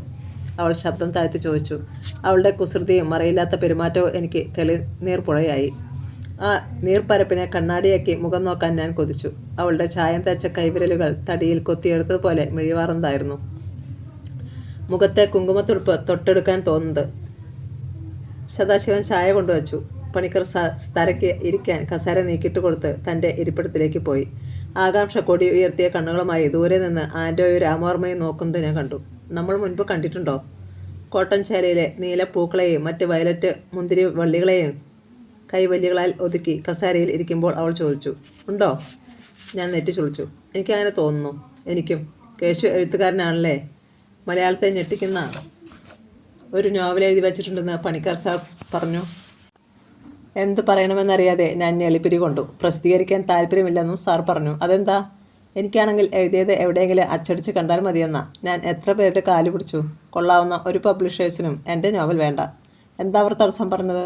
അവൾ ശബ്ദം താഴ്ത്തി ചോദിച്ചു. അവളുടെ കുസൃതിയും മറയില്ലാത്ത പെരുമാറ്റവും എനിക്ക് നീർപ്പുഴയായി. ആ നീർപ്പരപ്പിനെ കണ്ണാടിയാക്കി മുഖം നോക്കാൻ ഞാൻ കൊതിച്ചു. അവളുടെ ചായം തേച്ച കൈവിരലുകൾ തടിയിൽ കൊത്തിയെടുത്തതുപോലെ മിഴിവാറുന്നതായിരുന്നു. മുഖത്തെ കുങ്കുമത്തുടുപ്പ് തൊട്ടെടുക്കാൻ തോന്നുന്നത്. സദാശിവൻ ചായ കൊണ്ടുവച്ചു. പണിക്കർ തരയ്ക്ക് ഇരിക്കാൻ കസേര നീക്കിയിട്ട് കൊടുത്ത് തൻ്റെ ഇരിപ്പിടത്തിലേക്ക് പോയി. ആകാംക്ഷ കൊടി ഉയർത്തിയ കണ്ണുകളുമായി ദൂരെ നിന്ന് ആൻറ്റോയും രാമവർമ്മയും നോക്കുന്നത് ഞാൻ കണ്ടു. നമ്മൾ മുൻപ് കണ്ടിട്ടുണ്ടോ? കോട്ടൺ ചേലയിലെ നീലപ്പൂക്കളെയും മറ്റ് വയലറ്റ് മുന്തിരി വള്ളികളെയും കൈവല്ലികളാൽ ഒതുക്കി കസേരയിൽ ഇരിക്കുമ്പോൾ അവൾ ചോദിച്ചു. ഉണ്ടോ? ഞാൻ നെറ്റി ചുളിച്ചു. എനിക്കങ്ങനെ തോന്നുന്നു. എനിക്കും. കേശു എഴുത്തുകാരനാണല്ലേ. മലയാളത്തെ ഞെട്ടിക്കുന്ന ഒരു നോവൽ എഴുതി വച്ചിട്ടുണ്ടെന്ന് പണിക്കർ സാർ പറഞ്ഞു. എന്ത് പറയണമെന്നറിയാതെ ഞാൻ ഞെളിപ്പിരി കൊണ്ടു. പ്രസിദ്ധീകരിക്കാൻ താല്പര്യമില്ലെന്നും സാർ പറഞ്ഞു. അതെന്താ? എനിക്കാണെങ്കിൽ എഴുതിയത് എവിടെയെങ്കിലും അച്ചടിച്ച് കണ്ടാൽ മതിയെന്നാ. ഞാൻ എത്ര പേരുടെ കാല് പിടിച്ചു. കൊള്ളാവുന്ന ഒരു പബ്ലിഷേഴ്സിനും എൻ്റെ നോവൽ വേണ്ട. എന്താ അവർ തടസ്സം പറഞ്ഞത്?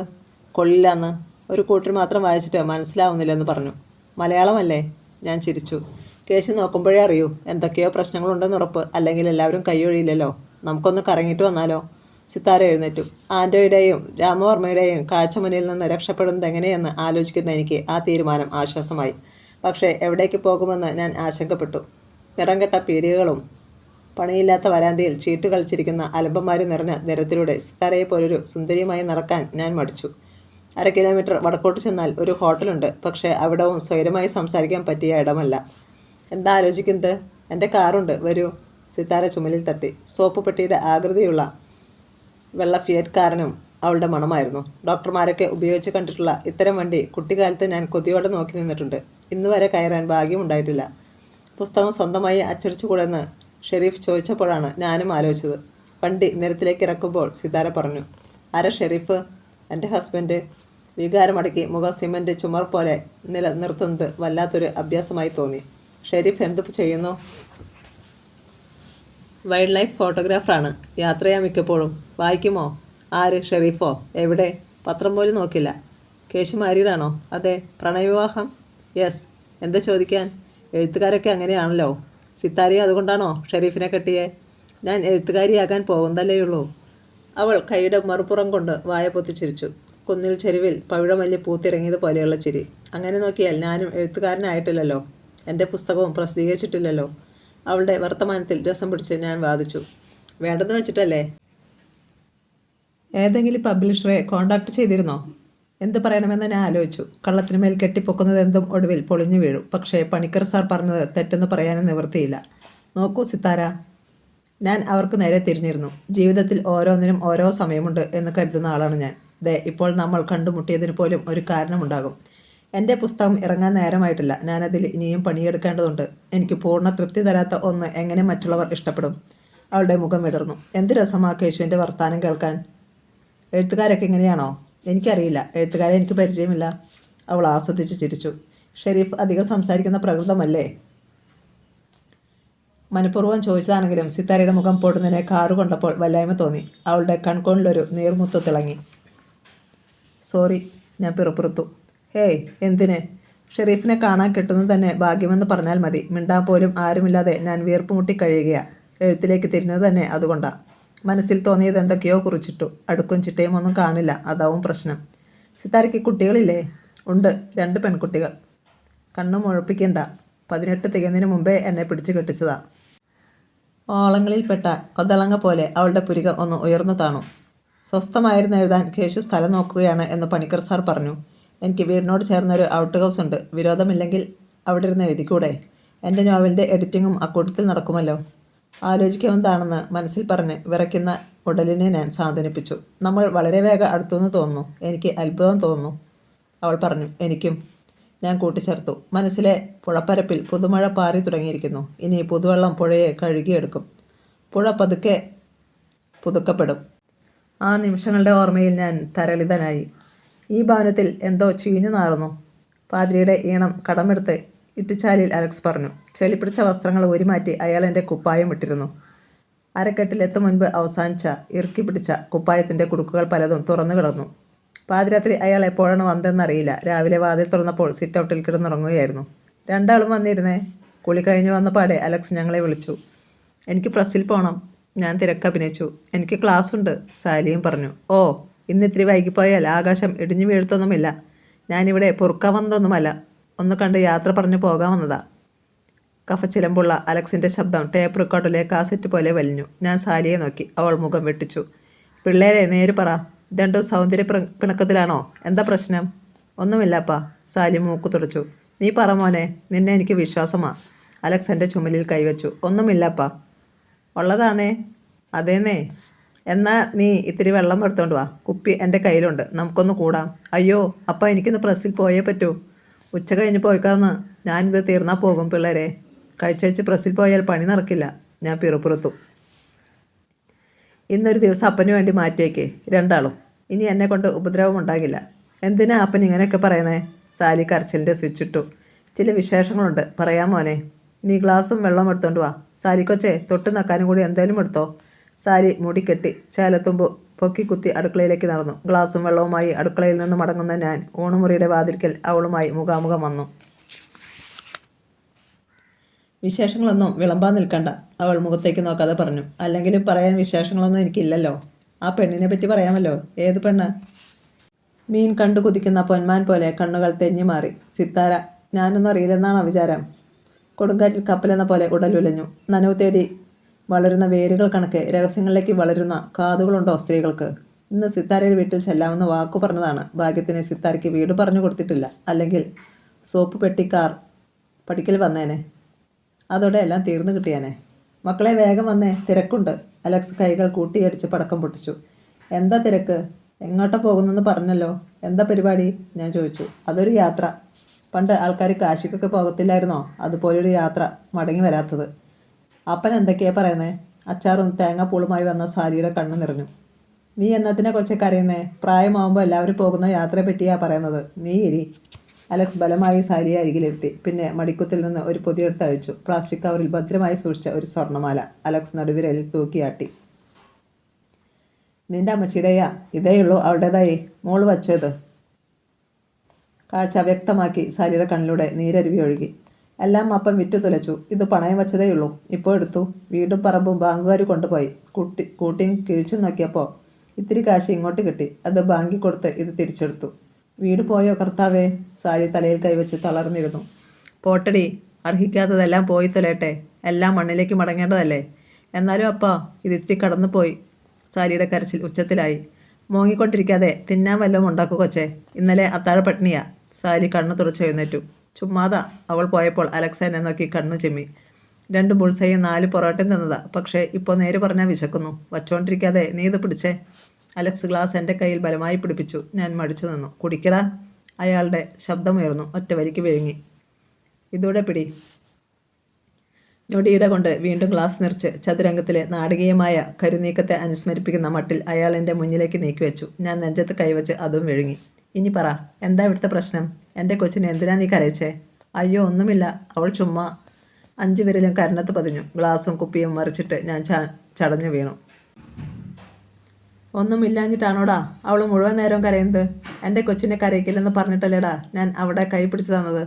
കൊള്ളില്ലെന്ന്. ഒരു കൂട്ടർ മാത്രം വായിച്ചിട്ട് മനസ്സിലാവുന്നില്ലെന്ന് പറഞ്ഞു. മലയാളമല്ലേ? ഞാൻ ചിരിച്ചു. കേശു നോക്കുമ്പോഴേ അറിയൂ എന്തൊക്കെയോ പ്രശ്നങ്ങളുണ്ടെന്ന് ഉറപ്പ്. അല്ലെങ്കിൽ എല്ലാവരും കൈയൊഴിയില്ലല്ലോ. നമുക്കൊന്ന് കറങ്ങിയിട്ട് വന്നാലോ? സിത്താര എഴുന്നേറ്റു. ആൻറ്റോയുടെയും രാമവർമ്മയുടെയും കാഴ്ചമുന്നിൽ നിന്ന് രക്ഷപ്പെടുന്നത് എങ്ങനെയെന്ന് ആലോചിക്കുന്ന എനിക്ക് ആ തീരുമാനം ആശ്വാസമായി. പക്ഷേ എവിടേക്ക് പോകുമെന്ന് ഞാൻ ആശങ്കപ്പെട്ടു. നിറം കെട്ട പീടികകളും പണിയില്ലാത്ത വരാന്തയിൽ ചീട്ട് കളിച്ചിരിക്കുന്ന അലമ്പന്മാരി നിറഞ്ഞ നിരത്തിലൂടെ സിത്താരയെ പോലൊരു സുന്ദരിയുമായി നടക്കാൻ ഞാൻ മടിച്ചു. 1/2 കിലോമീറ്റർ വടക്കോട്ട് ചെന്നാൽ ഒരു ഹോട്ടലുണ്ട്. പക്ഷേ അവിടവും സ്വൈരമായി സംസാരിക്കാൻ പറ്റിയ ഇടമല്ല. എന്താ ആലോചിക്കുന്നത്? എൻ്റെ കാറുണ്ട്, വരൂ. സിത്താര ചുമലിൽ തട്ടി. സോപ്പ് പെട്ടിയുടെ ആകൃതിയുള്ള വെള്ള ഫിയറ്റ് കാറിനും അവളുടെ മണമായിരുന്നു. ഡോക്ടർമാരൊക്കെ ഉപയോഗിച്ച് കണ്ടിട്ടുള്ള ഇത്തരം വണ്ടി കുട്ടിക്കാലത്ത് ഞാൻ കൊതിയോടെ നോക്കി നിന്നിട്ടുണ്ട്. ഇന്നുവരെ കയറാൻ ഭാഗ്യമുണ്ടായിട്ടില്ല. പുസ്തകം സ്വന്തമായി അച്ചടിച്ചുകൂടെന്ന് ഷെരീഫ് ചോദിച്ചപ്പോഴാണ് ഞാനും ആലോചിച്ചത്. വണ്ടി നിരത്തിലേക്ക് ഇറക്കുമ്പോൾ സിതാര പറഞ്ഞു. ആരാ ഷെരീഫ്? എൻ്റെ ഹസ്ബൻഡ്. വികാരമടക്കി മുഖം സിമൻ്റ് ചുമർ പോലെ നിലനിർത്തുന്നത് വല്ലാത്തൊരു അഭ്യാസമായി തോന്നി. ഷെരീഫ് എന്ത് ചെയ്യുന്നു? Wild life ഫോട്ടോഗ്രാഫറാണ്. യാത്രയാ മിക്കപ്പോഴും. വായിക്കുമോ? ആര്? ഷെരീഫോ? എവിടെ? പത്രം പോലും നോക്കില്ല. കേശു മാരീഡാണോ? അതെ. പ്രണയവിവാഹം? യെസ്. എന്താ ചോദിക്കാൻ? എഴുത്തുകാരൊക്കെ അങ്ങനെയാണല്ലോ. സിത്താരി അതുകൊണ്ടാണോ ഷെരീഫിനെ കെട്ടിയേ? ഞാൻ എഴുത്തുകാരിയാകാൻ പോകുന്നതല്ലേയുള്ളൂ. അവൾ കൈയുടെ മറുപുറം കൊണ്ട് വായ പൊത്തിച്ചിരിച്ചു. കുന്നിൽ ചെരുവിൽ പവിഴമല്ലി പൂത്തിറങ്ങിയതുപോലെയുള്ള ചിരി. അങ്ങനെ നോക്കിയാൽ ഞാനും എഴുത്തുകാരനായിട്ടില്ലല്ലോ. എൻ്റെ പുസ്തകവും പ്രസിദ്ധീകരിച്ചിട്ടില്ലല്ലോ. അവളുടെ വർത്തമാനത്തിൽ രസം പിടിച്ച് ഞാൻ വാദിച്ചു. വേണ്ടെന്ന് വെച്ചിട്ടല്ലേ? ഏതെങ്കിലും പബ്ലിഷറെ കോണ്ടാക്ട് ചെയ്തിരുന്നോ? എന്ത് പറയണമെന്ന് ഞാൻ ആലോചിച്ചു. കള്ളത്തിന് മേൽ കെട്ടിപ്പൊക്കുന്നത് എന്തും ഒടുവിൽ പൊളിഞ്ഞു വീഴും. പക്ഷേ പണിക്കർ സാർ പറഞ്ഞത് തെറ്റെന്ന് പറയാനും നിവൃത്തിയില്ല. നോക്കൂ സിത്താര, ഞാൻ അവർക്ക് നേരെ തിരിഞ്ഞിരുന്നു. ജീവിതത്തിൽ ഓരോന്നിനും ഓരോ സമയമുണ്ട് എന്ന് കരുതുന്ന ആളാണ് ഞാൻ. ദേ ഇപ്പോൾ നമ്മൾ കണ്ടുമുട്ടിയതിന് പോലും ഒരു കാരണമുണ്ടാകും. എൻ്റെ പുസ്തകം ഇറങ്ങാൻ നേരമായിട്ടില്ല. ഞാനതിൽ ഇനിയും പണിയെടുക്കേണ്ടതുണ്ട്. എനിക്ക് പൂർണ്ണ തൃപ്തി തരാത്ത ഒന്ന് എങ്ങനെ മറ്റുള്ളവർ ഇഷ്ടപ്പെടും? അവളുടെ മുഖം വിടർന്നു. എന്ത് രസമാ കേശുവിൻ്റെ വർത്താനം കേൾക്കാൻ. എഴുത്തുകാരൊക്കെ ഇങ്ങനെയാണോ? എനിക്കറിയില്ല, എഴുത്തുകാരെ എനിക്ക് പരിചയമില്ല. അവൾ ആസ്വദിച്ച് ചിരിച്ചു. ഷെരീഫ് അധികം സംസാരിക്കുന്ന പ്രകൃതമല്ലേ? മനഃപൂർവ്വം ചോദിച്ചതാണെങ്കിലും സിത്താരയുടെ മുഖം പൊടുന്നതിനെ കാറു കൊണ്ടപ്പോൾ വല്ലായ്മ തോന്നി. അവളുടെ കൺകോണിലൊരു നീർമുത്ത് തിളങ്ങി. സോറി, ഞാൻ പിറുപിറുത്തു. ഹേയ്, എന്തിന്? ഷെരീഫിനെ കാണാൻ കിട്ടുന്നത് തന്നെ ഭാഗ്യമെന്ന് പറഞ്ഞാൽ മതി. മിണ്ടാൻ പോലും ആരുമില്ലാതെ ഞാൻ വീർപ്പുമുട്ടി കഴിയുകയാണ്. എഴുത്തിലേക്ക് തിരിഞ്ഞത് തന്നെ അതുകൊണ്ടാണ്. മനസ്സിൽ തോന്നിയത് എന്തൊക്കെയോ കുറിച്ചിട്ടു. അടുക്കും ചിട്ടയും ഒന്നും കാണില്ല, അതാവും പ്രശ്നം. സിത്താരയ്ക്ക് കുട്ടികളില്ലേ? ഉണ്ട്, 2 പെൺകുട്ടികൾ. കണ്ണു മുഴപ്പിക്കണ്ട. 18 തികയുന്നതിന് മുമ്പേ എന്നെ പിടിച്ചു കെട്ടിച്ചതാ. ഓളങ്ങളിൽപ്പെട്ട കൊതളങ്ങ പോലെ അവളുടെ പുരികം ഒന്ന് ഉയർന്നു താണു. സ്വസ്ഥമായിരുന്നു എഴുതാൻ കേശു സ്ഥലം നോക്കുകയാണ് എന്ന് പണിക്കർ സാർ പറഞ്ഞു. എനിക്ക് വീടിനോട് ചേർന്നൊരു ഔട്ട് ഹൗസ് ഉണ്ട്. വിരോധമില്ലെങ്കിൽ അവിടെ ഇരുന്ന് എഴുതിക്കൂടെ? എൻ്റെ നോവലിൻ്റെ എഡിറ്റിങ്ങും അക്കൂട്ടത്തിൽ നടക്കുമല്ലോ. ആലോചിക്കാവുന്നതാണെന്ന് മനസ്സിൽ പറഞ്ഞ് വിറയ്ക്കുന്ന ഉടലിനെ ഞാൻ സാന്ത്വനിപ്പിച്ചു. നമ്മൾ വളരെ വേഗം അടുത്തുനിന്ന് തോന്നുന്നു. എനിക്ക് അത്ഭുതം തോന്നുന്നു, അവൾ പറഞ്ഞു. എനിക്കും, ഞാൻ കൂട്ടിച്ചേർത്തു. മനസ്സിലെ പുഴപ്പരപ്പിൽ പുതുമഴ പാറി തുടങ്ങിയിരിക്കുന്നു. ഇനി പുതുവെള്ളം പുഴയെ കഴുകിയെടുക്കും. പുഴ പതുക്കെ പുതുക്കപ്പെടും. ആ നിമിഷങ്ങളുടെ ഓർമ്മയിൽ ഞാൻ തരളിതനായി. ഈ ഭവനത്തിൽ എന്തോ ചീഞ്ഞു നാറുന്നു. പാതിരിയുടെ ഈണം കടമെടുത്ത് ഇട്ടിച്ചാലിൽ അലക്സ് പറഞ്ഞു. ചെളിപ്പിടിച്ച വസ്ത്രങ്ങൾ ഊരിമാറ്റി അയാൾ എൻ്റെ കുപ്പായം ഇട്ടിരുന്നു. അരക്കെട്ടിലെത്തും മുൻപ് അവസാനിച്ച ഇറുക്കി പിടിച്ച കുപ്പായത്തിൻ്റെ കുടുക്കുകൾ പലതും തുറന്നു കിടന്നു. പാതിരാത്രി അയാൾ എപ്പോഴാണ് വന്നതെന്നറിയില്ല. രാവിലെ വാതിൽ തുറന്നപ്പോൾ സിറ്റ് ഔട്ടിൽ കിടന്നുറങ്ങുകയായിരുന്നു. 2 ആളും വന്നിരുന്നേ. കുളി കഴിഞ്ഞു വന്ന പാടെ അലക്സ് ഞങ്ങളെ വിളിച്ചു. എനിക്ക് പ്രസ്സിൽ പോകണം. ഞാൻ തിരക്കഭിനയിച്ചു. എനിക്ക് ക്ലാസ് ഉണ്ട്, സാലിയും പറഞ്ഞു. ഓ, ഇന്ന് ഇത്തിരി വൈകിപ്പോയാൽ ആകാശം ഇടിഞ്ഞു വീഴ്ത്തൊന്നുമില്ല. ഞാനിവിടെ പൊറുക്കാൻ വന്നതൊന്നുമല്ല, ഒന്ന് കണ്ട് യാത്ര പറഞ്ഞു പോകാൻ വന്നതാ. കഫച്ചിലമ്പുള്ള അലക്സിൻ്റെ ശബ്ദം ടേപ്പ് റെക്കോർഡിലെ കാസറ്റ് പോലെ വലിഞ്ഞു. ഞാൻ സാലിയെ നോക്കി. അവൾ മുഖം വെട്ടിച്ചു. പിള്ളേരെ നേര് പറ, 2 സൗന്ദര്യ പിണക്കത്തിലാണോ? എന്താ പ്രശ്നം? ഒന്നുമില്ലപ്പാ. സാലി മൂക്കു തുടച്ചു. നീ പറ മോനെ, നിന്നെ എനിക്ക് വിശ്വാസമാ. അലക്സ് എൻ്റെ ചുമലിൽ കൈവച്ചു. ഒന്നുമില്ലപ്പാ. ഉള്ളതാന്നേ. അതേന്നേ. എന്നാ നീ ഇത്തിരി വെള്ളം എടുത്തോണ്ട് വാ. കുപ്പി എൻ്റെ കയ്യിലുണ്ട്, നമുക്കൊന്ന് കൂടാം. അയ്യോ അപ്പം എനിക്കിന്ന് പ്രസ്സിൽ പോയേ പറ്റൂ. ഉച്ച കഴിഞ്ഞ് പോയിക്കാന്ന്. ഞാനിത് തീർന്നാൽ പോകും പിള്ളേരെ. കഴിച്ചേച്ച് പ്രസ്സിൽ പോയാൽ പണി നടക്കില്ല. ഞാൻ പിറുപിറുത്തു. ഇന്നൊരു ദിവസം അപ്പന് വേണ്ടി മാറ്റിവെക്കേ 2 ആളും. ഇനി എന്നെ കൊണ്ട് ഉപദ്രവം ഉണ്ടാകില്ല. എന്തിനാ അപ്പൻ ഇങ്ങനെയൊക്കെ പറയുന്നേ? സാലി കരച്ചിലിൻ്റെ സ്വിച്ചിട്ടു. ചില വിശേഷങ്ങളുണ്ട്, പറയാം മോനെ. നീ ഗ്ലാസും വെള്ളം എടുത്തോണ്ട് വാ. സാലിക്കൊച്ചേ, തൊട്ട് നക്കാനും കൂടി എന്തേലും എടുത്തോ. സാലി മുടിക്കെട്ടി ചേലത്തുമ്പ് പൊക്കിക്കുത്തി അടുക്കളയിലേക്ക് നടന്നു. ഗ്ലാസും വെള്ളവുമായി അടുക്കളയിൽ നിന്ന് മടങ്ങുന്ന ഞാൻ ഊണുമുറിയുടെ വാതിൽക്കൽ അവളുമായി മുഖാമുഖം വന്നു. വിശേഷങ്ങളൊന്നും വിളമ്പാൻ നിൽക്കണ്ട, അവൾ മുഖത്തേക്ക് നോക്കാതെ പറഞ്ഞു. അല്ലെങ്കിലും പറയാൻ വിശേഷങ്ങളൊന്നും എനിക്കില്ലല്ലോ. ആ പെണ്ണിനെ പറ്റി പറയാമല്ലോ. ഏത് പെണ്ണ്? മീൻ കണ്ടു കുതിക്കുന്ന പൊന്മാൻ പോലെ കണ്ണുകൾ തെഞ്ഞു മാറി സിത്താര. ഞാനൊന്നും അറിയില്ലെന്നാണോ വിചാരം? കൊടുങ്കാറ്റിൽ കപ്പലെന്ന പോലെ ഉടലുലഞ്ഞു. നനവ് തേടി വളരുന്ന വേരുകൾ കണക്കെ രഹസ്യങ്ങളിലേക്ക് വളരുന്ന കാതുകളുണ്ടോ സ്ത്രീകൾക്ക്? ഇന്ന് സിത്താരയുടെ വീട്ടിൽ ചെല്ലാമെന്ന് വാക്കു പറഞ്ഞതാണ്. ഭാഗ്യത്തിന് സിത്താരയ്ക്ക് വീട് പറഞ്ഞു കൊടുത്തിട്ടില്ല. അല്ലെങ്കിൽ സോപ്പ് പെട്ടിക്കാർ പഠിക്കൽ വന്നേനെ. അതോടെ എല്ലാം തീർന്നു കിട്ടിയാനെ. മക്കളെ വേഗം വന്നേ, തിരക്കുണ്ട്. അലക്സ് കൈകൾ കൂട്ടിയടിച്ച് പടക്കം പൊട്ടിച്ചു. എന്താ തിരക്ക്? എങ്ങോട്ടാ പോകുന്നെന്ന് പറഞ്ഞല്ലോ. എന്താ പരിപാടി? ഞാൻ ചോദിച്ചു. അതൊരു യാത്ര. പണ്ട് ആൾക്കാർ കാശിക്കൊക്കെ പോകത്തില്ലായിരുന്നോ? അതുപോലൊരു യാത്ര, മടങ്ങി വരാത്തത്. അപ്പൻ എന്തൊക്കെയാ പറയുന്നേ? അച്ചാറും തേങ്ങാപ്പൂളുമായി വന്ന സാലിയുടെ കണ്ണ് നിറഞ്ഞു. നീ എന്നത്തിനെ കൊച്ചക്കറിയുന്നേ? പ്രായമാവുമ്പോൾ എല്ലാവരും പോകുന്ന യാത്രയെ പറ്റിയാ പറയുന്നത്. നീ ഇരി. അലക്സ് ബലമായി സാലിയെ അരികിലെത്തി. പിന്നെ മടിക്കുത്തിൽ നിന്ന് ഒരു പൊതിയെടുത്ത് അഴിച്ചു. പ്ലാസ്റ്റിക് കവറിൽ ഭദ്രമായി സൂക്ഷിച്ച ഒരു സ്വർണ്ണമാല അലക്സ് നടുവിരലിൽ തൂക്കിയാട്ടി. നിന്റെ അമ്മച്ചിയുടെയാ? ഇതേയുള്ളൂ അവളുടേതായി. മോള് വച്ചത്. കാഴ്ച വ്യക്തമാക്കി സാലിയുടെ കണ്ണിലൂടെ നീരരുവി ഒഴുകി. എല്ലാം അപ്പം വിറ്റു തുലച്ചു. ഇത് പണയം വച്ചതേയുള്ളൂ, ഇപ്പോൾ എടുത്തു. വീടും പറമ്പും ബാങ്കുകാർ കൊണ്ടുപോയി. കൂട്ടിയും കിഴിച്ചു നോക്കിയപ്പോൾ ഇത്തിരി കാശ് ഇങ്ങോട്ട് കിട്ടി. അത് ബാങ്കിൽ കൊടുത്ത് ഇത് തിരിച്ചെടുത്തു. വീട് പോയോ കർത്താവേ? സാലി തലയിൽ കൈവച്ച് തളർന്നിരുന്നു. പോട്ടടി, അർഹിക്കാത്തതെല്ലാം പോയി തൊലയട്ടെ. എല്ലാം മണ്ണിലേക്ക് മടങ്ങേണ്ടതല്ലേ? എന്നാലും അപ്പാ ഇതിരി കടന്നു പോയി. സാലിയുടെ കരച്ചിൽ ഉച്ചത്തിലായി. മോങ്ങിക്കൊണ്ടിരിക്കാതെ തിന്നാൻ വല്ലതും ഉണ്ടാക്കു കൊച്ചേ. ഇന്നലെ അത്താഴ പട്ടിണിയാ. സാലി കണ്ണു തുറച്ചെഴുന്നേറ്റു. ചുമ്മാതാ. അവൾ പോയപ്പോൾ അലക്സ എന്നെ നോക്കി കണ്ണു ചിമ്മി. 2 ബുൾസയും 4 പൊറോട്ടയും തന്നതാ. പക്ഷേ ഇപ്പോൾ നേര് പറഞ്ഞാൽ വിശക്കുന്നു. വച്ചോണ്ടിരിക്കാതെ നീ ഇത് പിടിച്ചേ. അലക്സ് ഗ്ലാസ് എൻ്റെ കയ്യിൽ ബലമായി പിടിപ്പിച്ചു. ഞാൻ മടിച്ചു നിന്നു. കുടിക്കടാ. അയാളുടെ ശബ്ദമുയർന്നു. ഒറ്റ വലിക്ക് വിഴുങ്ങി. ഇതൂടെ പിടി. ഞൊടിയിട കൊണ്ട് വീണ്ടും ഗ്ലാസ് നിറച്ച് ചതുരംഗത്തിലെ നാടകീയമായ കരുനീക്കത്തെ അനുസ്മരിപ്പിക്കുന്ന മട്ടിൽ അയാൾ എൻ്റെ മുന്നിലേക്ക് നീക്കിവെച്ചു. ഞാൻ നെഞ്ചത്ത് കൈവച്ച് അതും വിഴുങ്ങി. ഇനി പറ, എന്താ ഇവിടുത്തെ പ്രശ്നം? എൻ്റെ കൊച്ചിനെ എന്തിനാ നീ കരയിച്ചേ? അയ്യോ ഒന്നുമില്ല. അവൾ ചുമ്മാ. 5 വിരലും കരണത്ത് പതിഞ്ഞു. ഗ്ലാസും കുപ്പിയും മറിച്ചിട്ട് ഞാൻ ചടഞ്ഞു വീണു. ഒന്നുമില്ലാഞ്ഞിട്ടാണോടാ അവൾ മുഴുവൻ നേരം കരയുന്നത്? എൻ്റെ കൊച്ചിനെ കരയിക്കില്ലെന്ന് പറഞ്ഞിട്ടല്ലേടാ ഞാൻ അവിടെ കൈ പിടിച്ചു തന്നത്.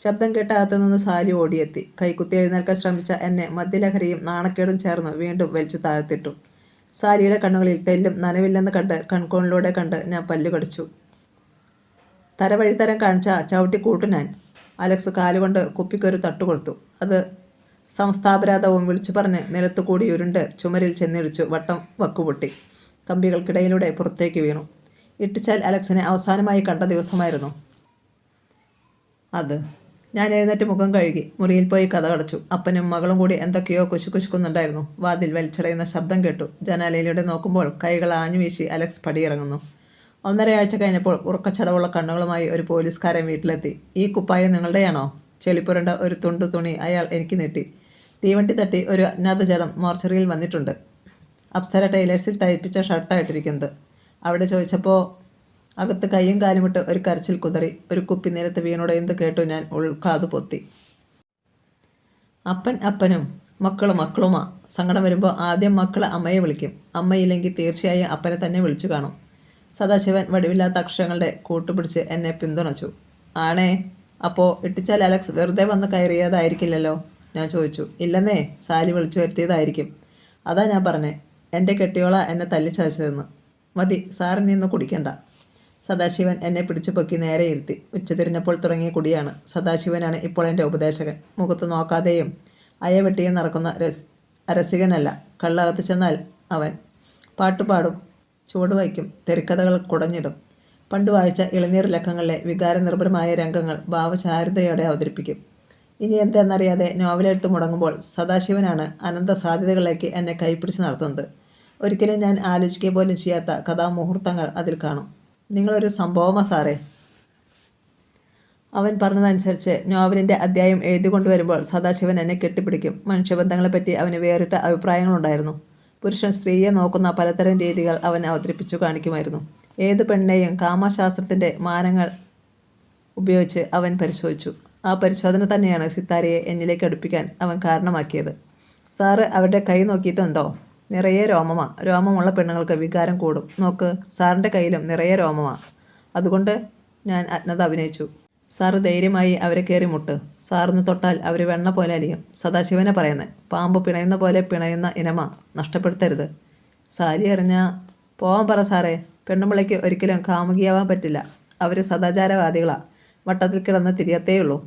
ശബ്ദം കേട്ട അകത്തു നിന്ന് സാലി ഓടിയെത്തി. കൈക്കുത്തി എഴുന്നേൽക്കാൻ ശ്രമിച്ച എന്നെ മദ്യലഹരിയും നാണക്കേടും ചേർന്ന് വീണ്ടും വലിച്ചു താഴ്ത്തിട്ടു. സാലിയുടെ കണ്ണുകളിൽ തെല്ലും നനവില്ലെന്ന് കണ്ട് കൺകോണിലൂടെ കണ്ട് ഞാൻ പല്ലു കടിച്ചു. തരവഴിത്തരം കാണിച്ച ചവിട്ടി കൂട്ടു ഞാൻ. അലക്സ് കാലുകൊണ്ട് കുപ്പിക്കൊരു തട്ടുകൊടുത്തു. അത് സംസ്ഥാപരാധവും വിളിച്ചു പറഞ്ഞ് നിലത്തുകൂടി ഉരുണ്ട് ചുമരിൽ ചെന്നിടിച്ചു വട്ടം വക്കുപൊട്ടി. കമ്പികൾക്കിടയിലൂടെ പുറത്തേക്ക് വീണു. ഇട്ടിച്ചാൽ അലക്സിനെ അവസാനമായി കണ്ട ദിവസമായിരുന്നു അത്. ഞാൻ എഴുന്നേറ്റ് മുഖം കഴുകി മുറിയിൽ പോയി കതകടച്ചു. അപ്പനും മകളും കൂടി എന്തൊക്കെയോ കുശുക്കുശുക്കുന്നുണ്ടായിരുന്നു. വാതിൽ വലിച്ചടയുന്ന ശബ്ദം കേട്ടു. ജനാലയിലൂടെ നോക്കുമ്പോൾ കൈകൾ ആഞ്ഞു വീശി അലക്സ് പടിയിറങ്ങുന്നു. 1.5 ആഴ്ച കഴിഞ്ഞപ്പോൾ ഉറക്കച്ചടവുള്ള കണ്ണുകളുമായി ഒരു പോലീസുകാരൻ വീട്ടിലെത്തി. ഈ കുപ്പായം നിങ്ങളുടെയാണോ? ചെളിപ്പുരണ്ട ഒരു തുണ്ടു തുണി അയാൾ എനിക്ക് നീട്ടി. തീവണ്ടി തട്ടി ഒരു അജ്ഞാത ജഡം മോർച്ചറിയിൽ വന്നിട്ടുണ്ട്. അപ്സര ടൈലേഴ്സിൽ തയ്പ്പിച്ച ഷർട്ടായിട്ടിരിക്കുന്നത്. അവിടെ ചോദിച്ചപ്പോൾ അകത്ത് കൈയും കാലുമിട്ട് ഒരു കരച്ചിൽ കുതറി. ഒരു കുപ്പി നിലത്ത് വീണുടയുന്നത് കേട്ടു. ഞാൻ ഉൾക്കാതു പൊത്തി. അപ്പൻ അപ്പനും മക്കളും മക്കളുമാ. സങ്കടം വരുമ്പോൾ ആദ്യം മക്കൾ അമ്മയെ വിളിക്കും. അമ്മയില്ലെങ്കിൽ തീർച്ചയായും അപ്പനെ തന്നെ വിളിച്ചു കാണും. സദാശിവൻ വടിവില്ലാത്ത അക്ഷരങ്ങളുടെ കൂട്ടുപിടിച്ച് എന്നെ പിന്തുണച്ചു. ആണേ, അപ്പോൾ ഇട്ടിച്ചാൽ അലക്സ് വെറുതെ വന്ന് കയറിയതായിരിക്കില്ലല്ലോ? ഞാൻ ചോദിച്ചു. ഇല്ലെന്നേ, സാലി വിളിച്ചു വരുത്തിയതായിരിക്കും. അതാ ഞാൻ പറഞ്ഞേ, എൻ്റെ കെട്ടിയോള എന്നെ തല്ലിച്ചതച്ചതെന്ന്. മതി, സാറിന് ഇന്ന് കുടിക്കണ്ട. സദാശിവൻ എന്നെ പിടിച്ചു പൊക്കി നേരെ ഇരുത്തി. ഉച്ചതിരിഞ്ഞപ്പോൾ തുടങ്ങിയ കുടിയാണ്. സദാശിവനാണ് ഇപ്പോൾ എൻ്റെ ഉപദേശകൻ. മുഖത്ത് നോക്കാതെയും അയവെട്ടിയും നടക്കുന്ന രസികനല്ല. കള്ളകത്ത് ചെന്നാൽ അവൻ പാട്ടുപാടും, ചുവട് വയ്ക്കും, തെറിക്കഥകൾ കുടഞ്ഞിടും. പണ്ട് വായിച്ച ഇളനീർ ലക്കങ്ങളിലെ വികാരനിർഭരമായ രംഗങ്ങൾ ഭാവചാരുതയോടെ അവതരിപ്പിക്കും. ഇനി എന്തെന്നറിയാതെ നോവലെഴുത്ത് മുടങ്ങുമ്പോൾ സദാശിവനാണ് അനന്ത സാധ്യതകളിലേക്ക് എന്നെ കൈപ്പിടിച്ച് നടത്തുന്നത്. ഒരിക്കലും ഞാൻ ആലോചിക്കുക പോലും ചെയ്യാത്ത കഥാമുഹൂർത്തങ്ങൾ അതിൽ കാണും. നിങ്ങളൊരു സംഭവമാ സാറേ. അവൻ പറഞ്ഞതനുസരിച്ച് നോവലിൻ്റെ അധ്യായം എഴുതിക്കൊണ്ടുവരുമ്പോൾ സദാശിവൻ എന്നെ കെട്ടിപ്പിടിക്കും. മനുഷ്യബന്ധങ്ങളെപ്പറ്റി അവന് വേറിട്ട അഭിപ്രായങ്ങളുണ്ടായിരുന്നു. പുരുഷൻ സ്ത്രീയെ നോക്കുന്ന പലതരം രീതികൾ അവൻ അവതരിപ്പിച്ചു കാണിക്കുമായിരുന്നു. ഏത് പെണ്ണിനെയും കാമശാസ്ത്രത്തിൻ്റെ മാനങ്ങൾ ഉപയോഗിച്ച് അവൻ പരിശോധിച്ചു. ആ പരിശോധന തന്നെയാണ് സിത്താരയെ എന്നിലേക്ക് അടുപ്പിക്കാൻ അവൻ കാരണമാക്കിയത്. സാറ് അവരുടെ കൈ നോക്കിയിട്ടുണ്ടോ? നിറയെ രോമമാ. രോമമുള്ള പെണ്ണുങ്ങൾക്ക് വികാരം കൂടും. നോക്ക്, സാറിൻ്റെ കയ്യിലും നിറയെ രോമമാ. അതുകൊണ്ട് ഞാൻ അജ്ഞത അഭിനയിച്ചു. സാറ് ധൈര്യമായി അവരെ കയറി മുട്ട്. സാറിന് തൊട്ടാൽ അവർ വെണ്ണ പോലെ അലിയും. സദാശിവനെ പറയുന്നത്. പാമ്പ് പിണയുന്ന പോലെ പിണയുന്ന ഇനമാ. നഷ്ടപ്പെടുത്തരുത്. സാരി എറിഞ്ഞാൽ പോവാൻ പറ സാറേ. പെണ്ണുമ്പിളയ്ക്ക് ഒരിക്കലും കാമുകിയാവാൻ പറ്റില്ല. അവർ സദാചാരവാദികളാണ്. വട്ടത്തിൽ കിടന്ന് തിരിയത്തേയുള്ളൂ.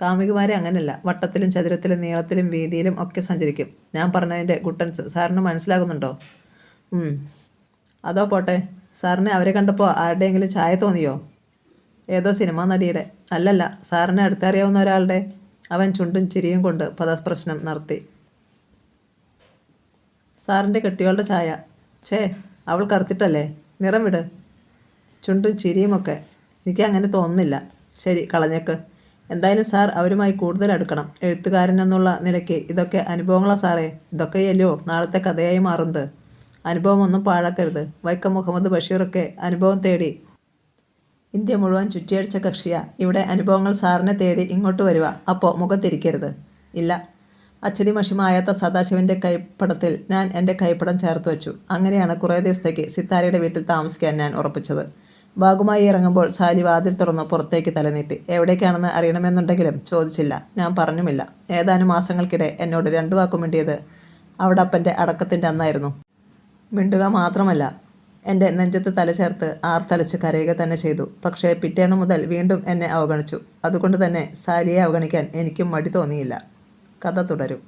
കാമുകിമാരെ അങ്ങനെയല്ല. വട്ടത്തിലും ചതുരത്തിലും നീളത്തിലും വീതിയിലും ഒക്കെ സഞ്ചരിക്കും. ഞാൻ പറഞ്ഞതിൻ്റെ ഗുട്ടൻസ് സാറിന് മനസ്സിലാകുന്നുണ്ടോ? അതോ പോട്ടെ. സാറിന് അവരെ കണ്ടപ്പോൾ ആരുടെയെങ്കിലും ചായ തോന്നിയോ? ഏതോ സിനിമാ നടിയുടെ. അല്ലല്ല, സാറിനെ അടുത്തറിയാവുന്ന ഒരാളുടെ. അവൻ ചുണ്ടും ചിരിയും കൊണ്ട് പദപ്രശ്നം നടത്തി. സാറിൻ്റെ കെട്ടിയോളുടെ ചായ. ഛേ, അവൾ കറുത്തിട്ടല്ലേ? നിറം വിട്. ചുണ്ടും ചിരിയുമൊക്കെ. എനിക്ക് അങ്ങനെ തോന്നുന്നില്ല. ശരി, കളഞ്ഞേക്ക്. എന്തായാലും സാർ അവരുമായി കൂടുതൽ അടുക്കണം. എഴുത്തുകാരൻ എന്നുള്ള നിലയ്ക്ക് ഇതൊക്കെ അനുഭവങ്ങളാണ് സാറേ. ഇതൊക്കെയല്ലോ നാളത്തെ കഥയായി മാറുന്നത്. അനുഭവം ഒന്നും പാഴാക്കരുത്. വൈക്കം മുഹമ്മദ് ബഷീറൊക്കെ അനുഭവം തേടി ഇന്ത്യ മുഴുവൻ ചുറ്റിയടിച്ച കക്ഷിയാ. ഇവിടെ അനുഭവങ്ങൾ സാറിനെ തേടി ഇങ്ങോട്ട് വരുക. അപ്പോൾ മുഖം തിരിക്കരുത്. ഇല്ല. അച്ചടി മഷിമായാത്ത സദാശിവൻ്റെ കൈപ്പടത്തിൽ ഞാൻ എൻ്റെ കൈപ്പടം ചേർത്ത് വെച്ചു. അങ്ങനെയാണ് കുറേ ദിവസത്തേക്ക് സിത്താരയുടെ വീട്ടിൽ താമസിക്കാൻ ഞാൻ ഉറപ്പിച്ചത്. ബാഗുമായി ഇറങ്ങുമ്പോൾ സാലി വാതിൽ തുറന്ന് പുറത്തേക്ക് തലനീട്ടി. എവിടേക്കാണെന്ന് അറിയണമെന്നുണ്ടെങ്കിലും ചോദിച്ചില്ല. ഞാൻ പറഞ്ഞുമില്ല. ഏതാനും മാസങ്ങൾക്കിടെ എന്നോട് 2 വാക്കും മിണ്ടിയത് അവിടെ അപ്പൻ്റെ അടക്കത്തിൻ്റെ അന്നായിരുന്നു. മിണ്ടുക മാത്രമല്ല, എൻ്റെ നെഞ്ചത്ത് തല ചേർത്ത് ആർത്തലച്ച് കരയുക തന്നെ ചെയ്തു. പക്ഷേ പിറ്റേന്ന് മുതൽ വീണ്ടും എന്നെ അവഗണിച്ചു. അതുകൊണ്ട് തന്നെ സാലിയെ അവഗണിക്കാൻ എനിക്കും മടി തോന്നിയില്ല. കഥ തുടരും.